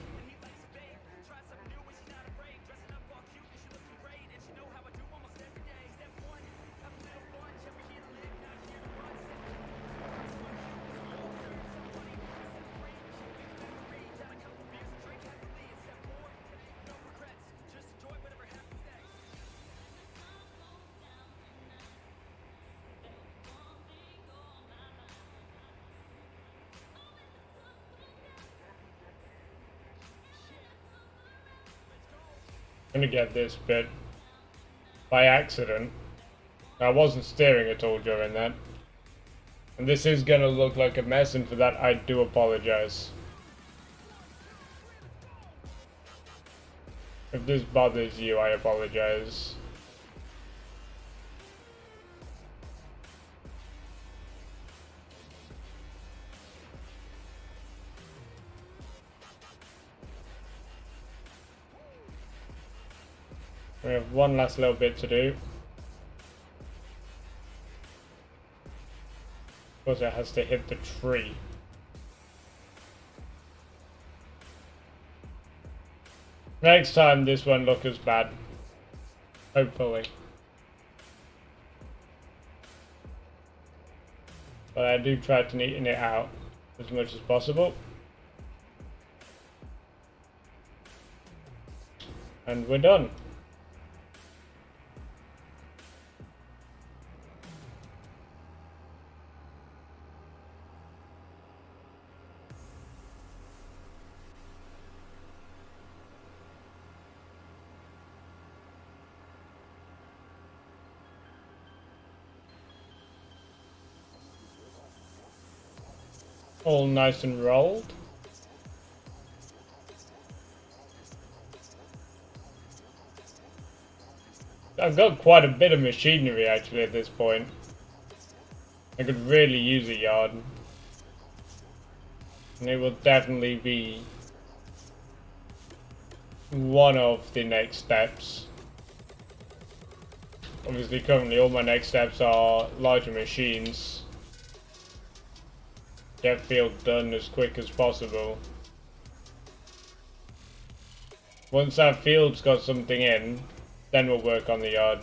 I'm gonna get this bit by accident. I wasn't steering at all during that. And this is gonna look like a mess, and for that I do apologize. If this bothers you, I apologize. We have one last little bit to do. Of course, it has to hit the tree. Next time this won't look as bad. Hopefully. But I do try to neaten it out as much as possible. And we're done. All nice and rolled. I've got quite a bit of machinery actually at this point. I could really use a yard. And it will definitely be one of the next steps. Obviously currently all my next steps are larger machines. Get field done as quick as possible. Once that field's got something in, then we'll work on the yard.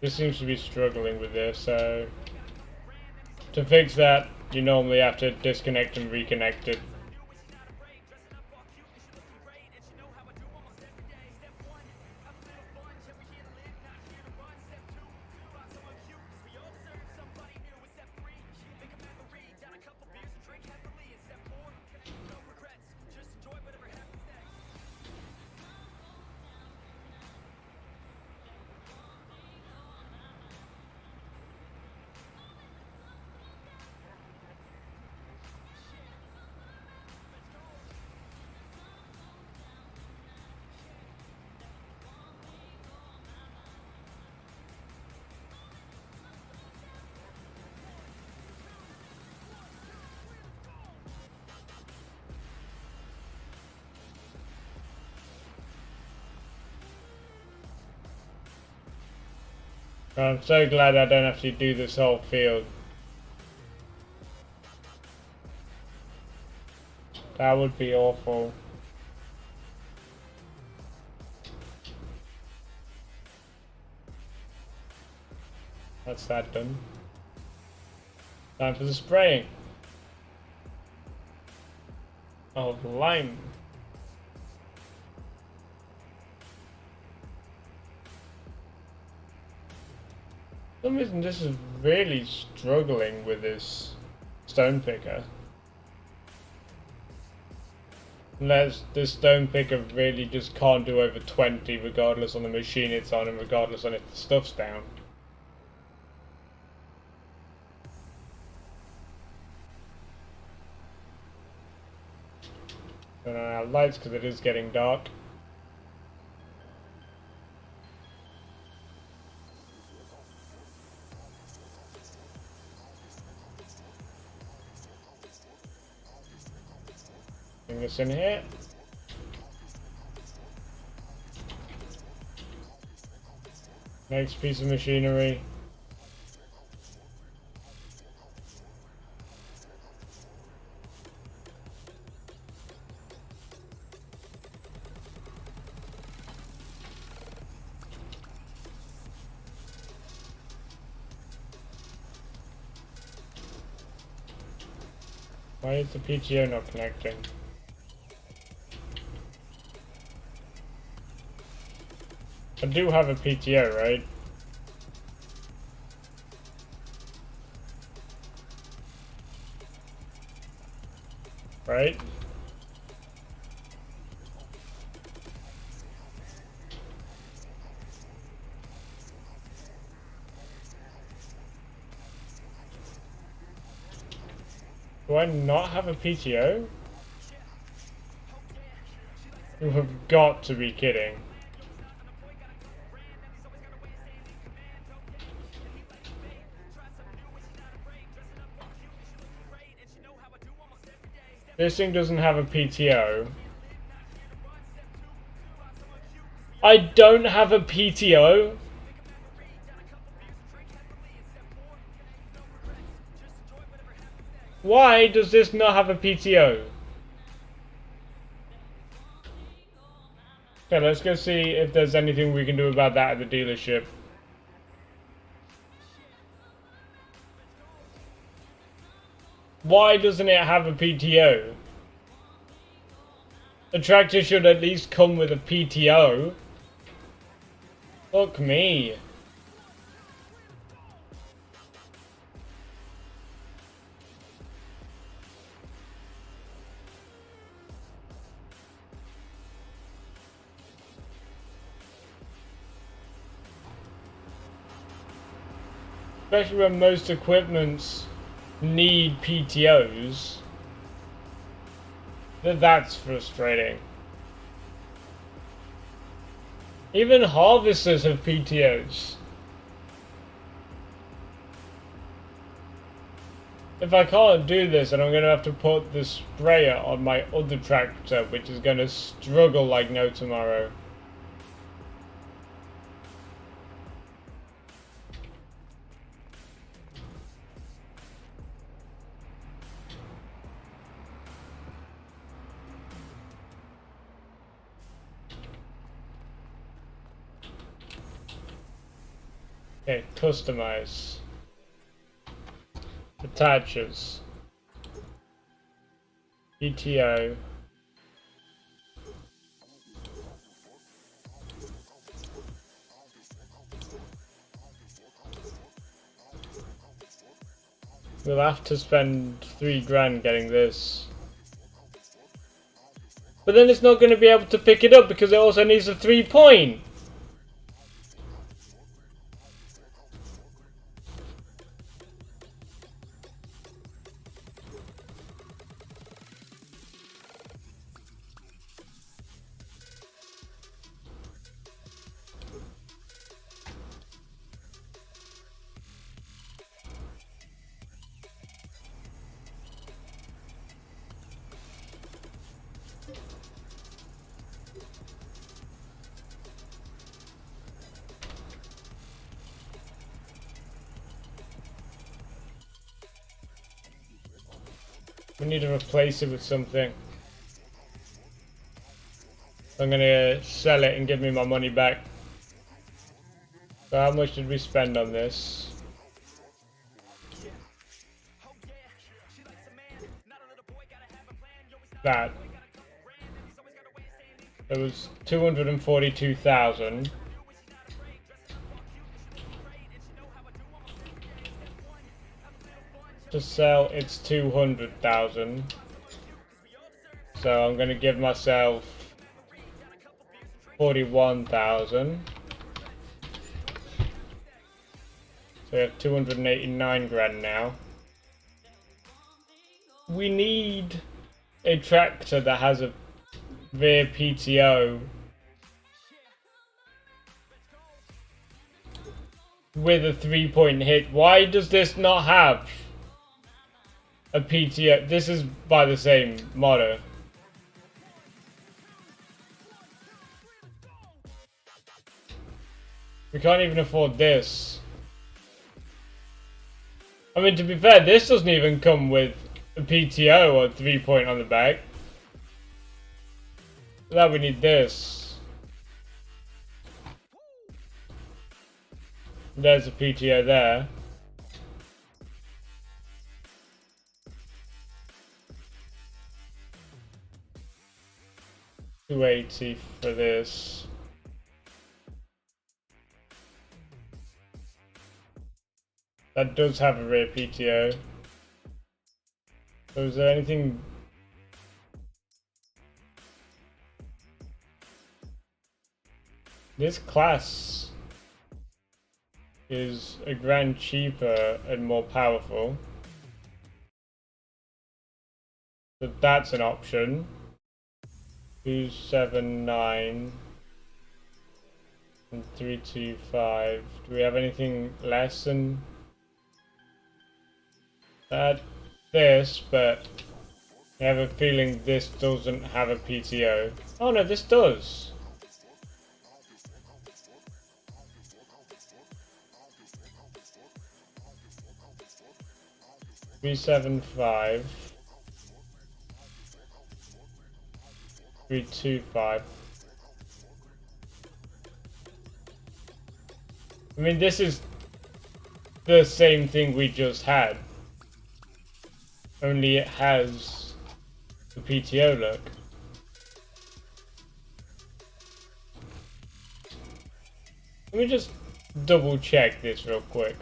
This seems to be struggling with this, so to fix that, you normally have to disconnect and reconnect it. I'm so glad I don't have to do this whole field. That would be awful. That's that done. Time for the spraying. Of lime. For some reason this is really struggling with this stone picker. Unless this stone picker really just can't do over 20 regardless on the machine it's on and regardless on if the stuff's down. Don't have lights because it is getting dark. Bring this in here. Next piece of machinery. Why is the PTO not connecting? I do have a PTO, right? Right? Do I not have a PTO? You have got to be kidding. This thing doesn't have a PTO. I don't have a PTO? Why does this not have a PTO? Okay, let's go see if there's anything we can do about that at the dealership. Why doesn't it have a PTO? The tractor should at least come with a PTO. Fuck me. Especially when most equipments need PTOs. That's frustrating. Even harvesters have PTOs. If I can't do this, then I'm going to have to put the sprayer on my other tractor, which is going to struggle like no tomorrow. Okay, customize. Attaches. PTO. We'll have to spend $3 getting this. But then it's not going to be able to pick it up because it also needs a 3-point. We need to replace it with something. I'm gonna sell it and give me my money back. So how much did we spend on this? That. It was 242,000. To sell, it's 200,000. So I'm gonna give myself 41,000. So we have 289 grand now. We need a tractor that has a rear PTO with a 3-point hit. Why does this not have a PTO? This is by the same modder. We can't even afford this. I mean, to be fair, this doesn't even come with a PTO or 3-point on the back. For that we need this. There's a PTO there. $280 for this. That does have a rear PTO. So is there anything? This class is a grand cheaper and more powerful. So that's an option. 279 and 325. Do we have anything less than that? This, but I have a feeling this doesn't have a PTO. Oh no, this does. $375. 325. I mean, this is the same thing we just had. Only it has the PTO look. Let me just double check this real quick.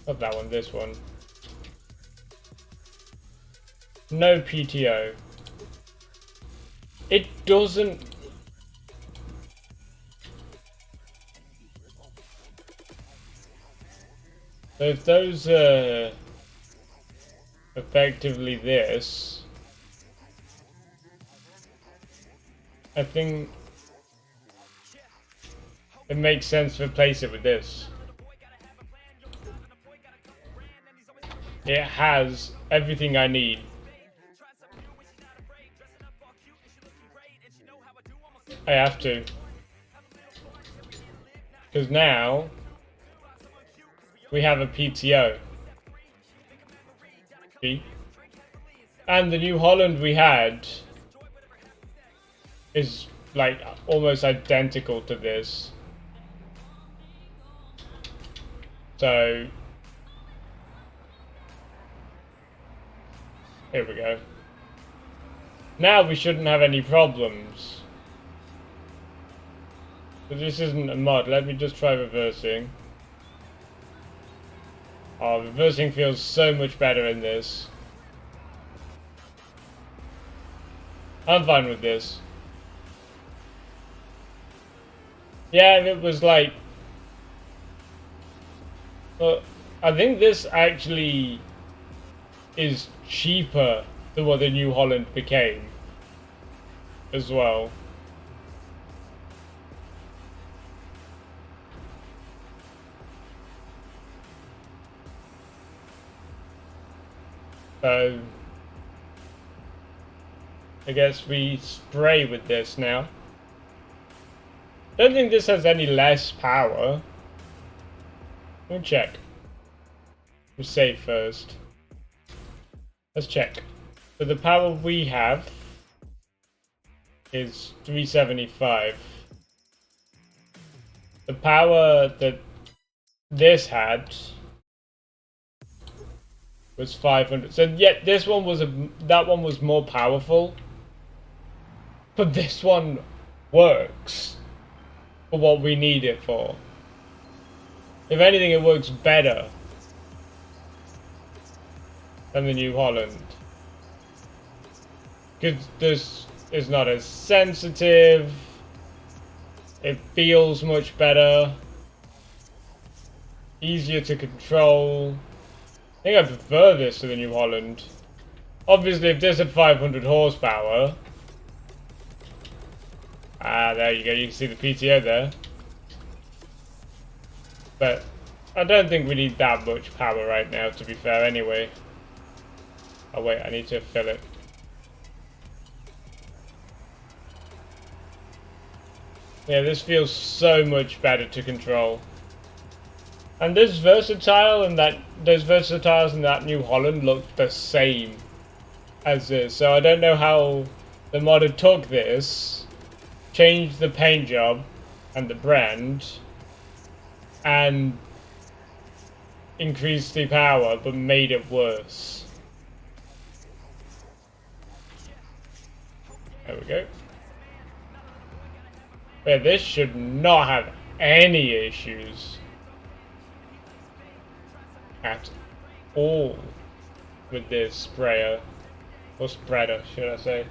Not that one, this one. No PTO. It doesn't. So if those are effectively this, I think it makes sense to replace it with this. It has everything I need. I have to. Because now we have a PTO. See? And the New Holland we had is like almost identical to this. So here we go. Now we shouldn't have any problems. But this isn't a mod. Let me just try reversing. Oh, reversing feels so much better in this. I'm fine with this. Yeah, it was like... Well, I think this actually is cheaper than what the New Holland became as well. So I guess we spray with this now. Don't think this has any less power. We'll check. We'll save first. Let's check. So the power we have is 375. The power that this had was 500. So yeah, this one was that one was more powerful, but this one works for what we need it for. If anything, it works better than the New Holland. Because this is not as sensitive. It feels much better. Easier to control. I think I prefer this to the New Holland. Obviously, if this had 500 horsepower... Ah, there you go. You can see the PTO there. But I don't think we need that much power right now, to be fair, anyway. Oh, wait. I need to fill it. Yeah, this feels so much better to control. And this versatile and those versatiles in that New Holland look the same as this. So I don't know how the modder took this, changed the paint job and the brand, and increased the power, but made it worse. There we go. Yeah, this should not have any issues at all with this sprayer, or spreader, should I say.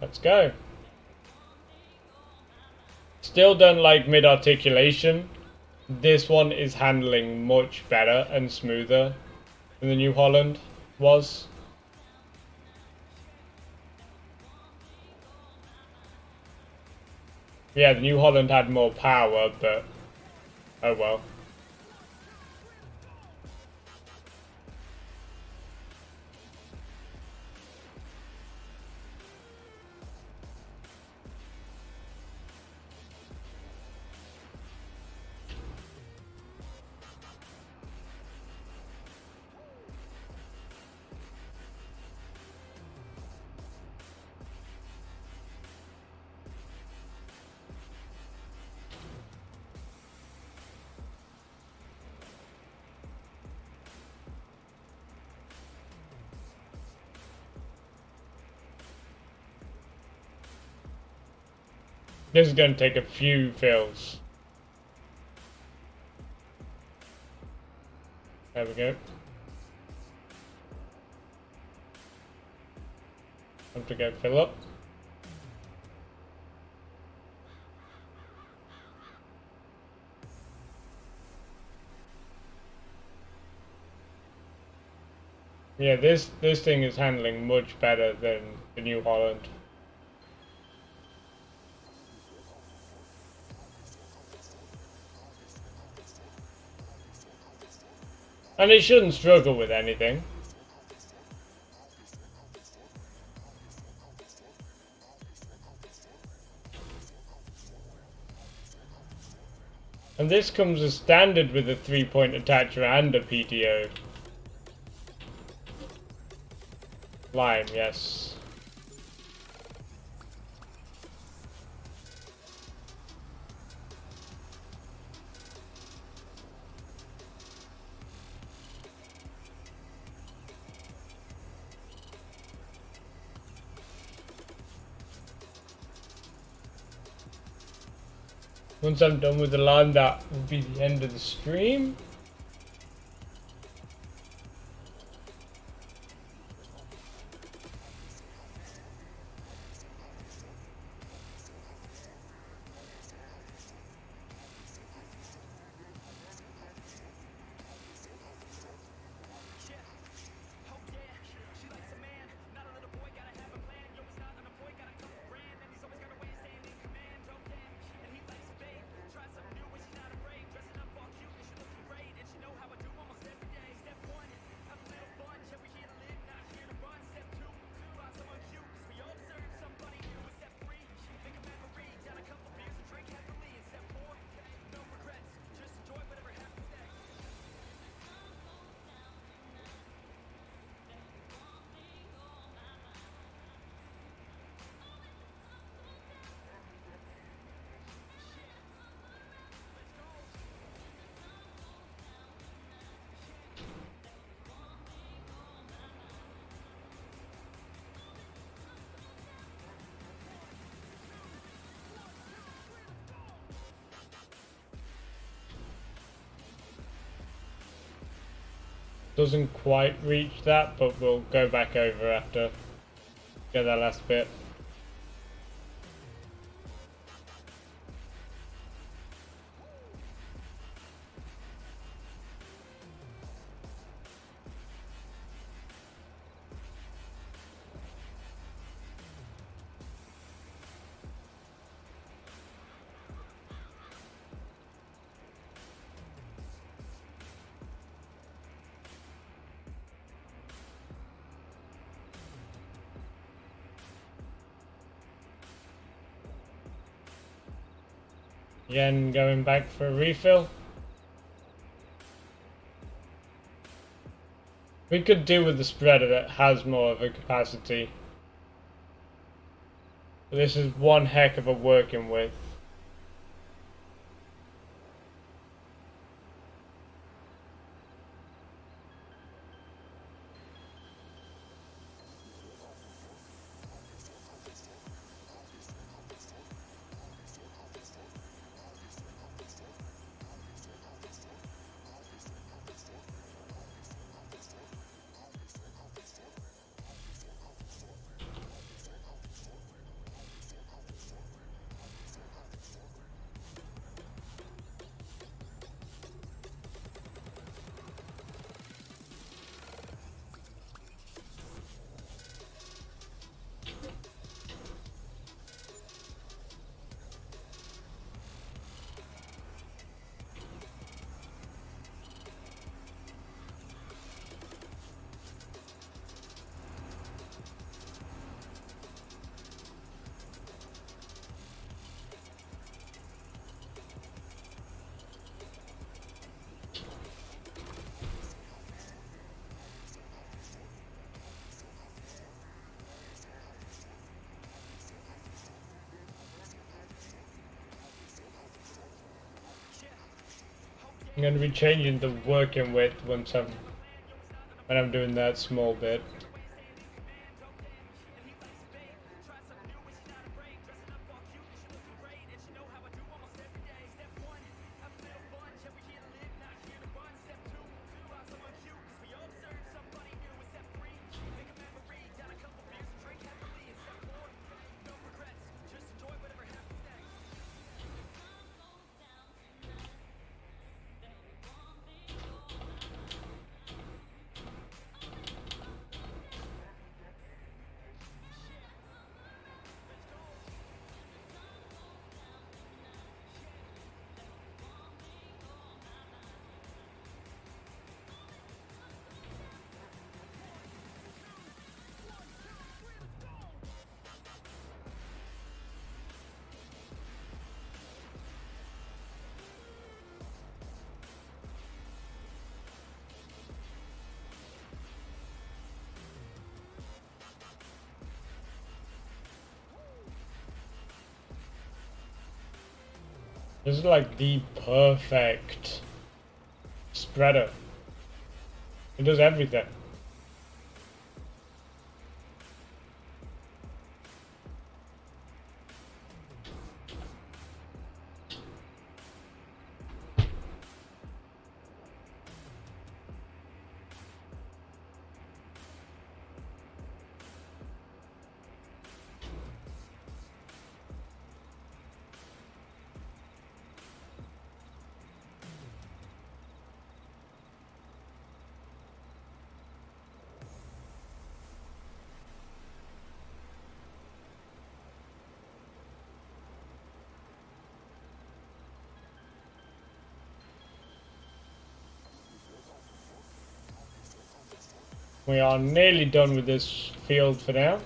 Let's go. Still don't like mid-articulation. This one is handling much better and smoother than the New Holland was. Yeah, the New Holland had more power, but oh well. This is going to take a few fills. There we go. Time to go fill up. Yeah, this thing is handling much better than the New Holland. And it shouldn't struggle with anything. And this comes as standard with a 3-point attacher and a PTO. Lime, yes. Once I'm done with the lime, that will be the end of the stream. doesn't quite reach that, but we'll go back over after get that last bit. Again, going back for a refill. We could do with the spreader that has more of a capacity. But this is one heck of a working with. I'm going to be changing the working width when I'm doing that small bit. This is like the perfect spreader. It does everything. We are nearly done with this field for now.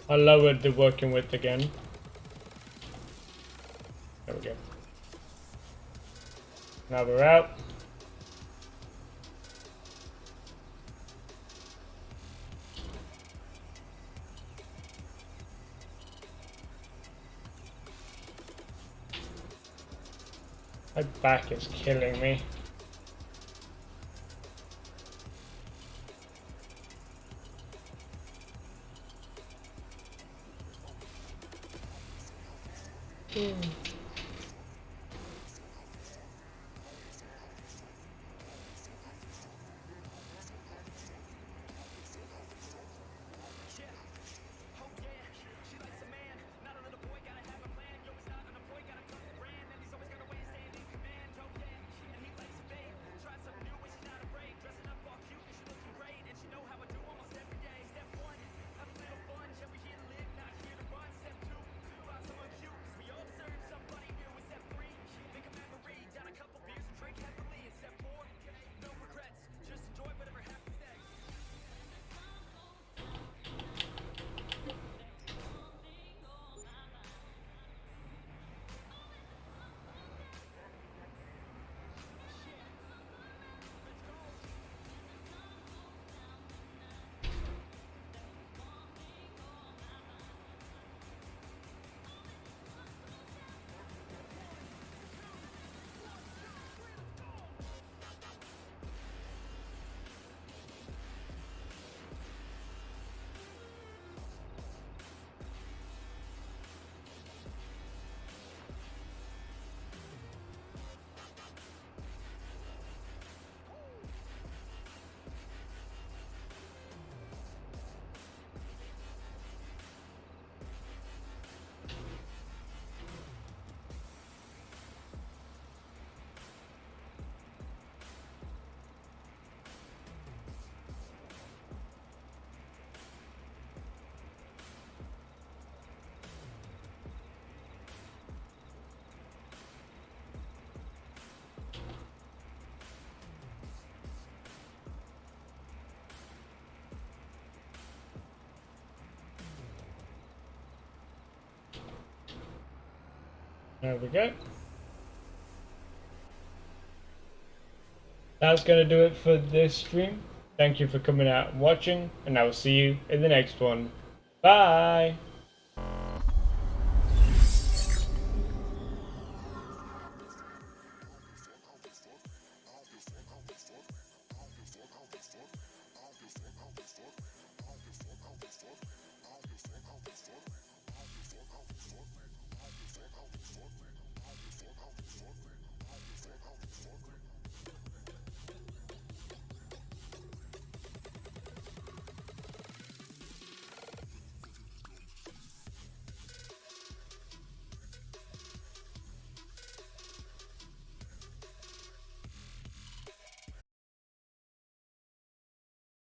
I lowered the working width again. There we go. Now we're out. My back is killing me. There we go. That's going to do it for this stream. Thank you for coming out and watching, and I will see you in the next one. Bye!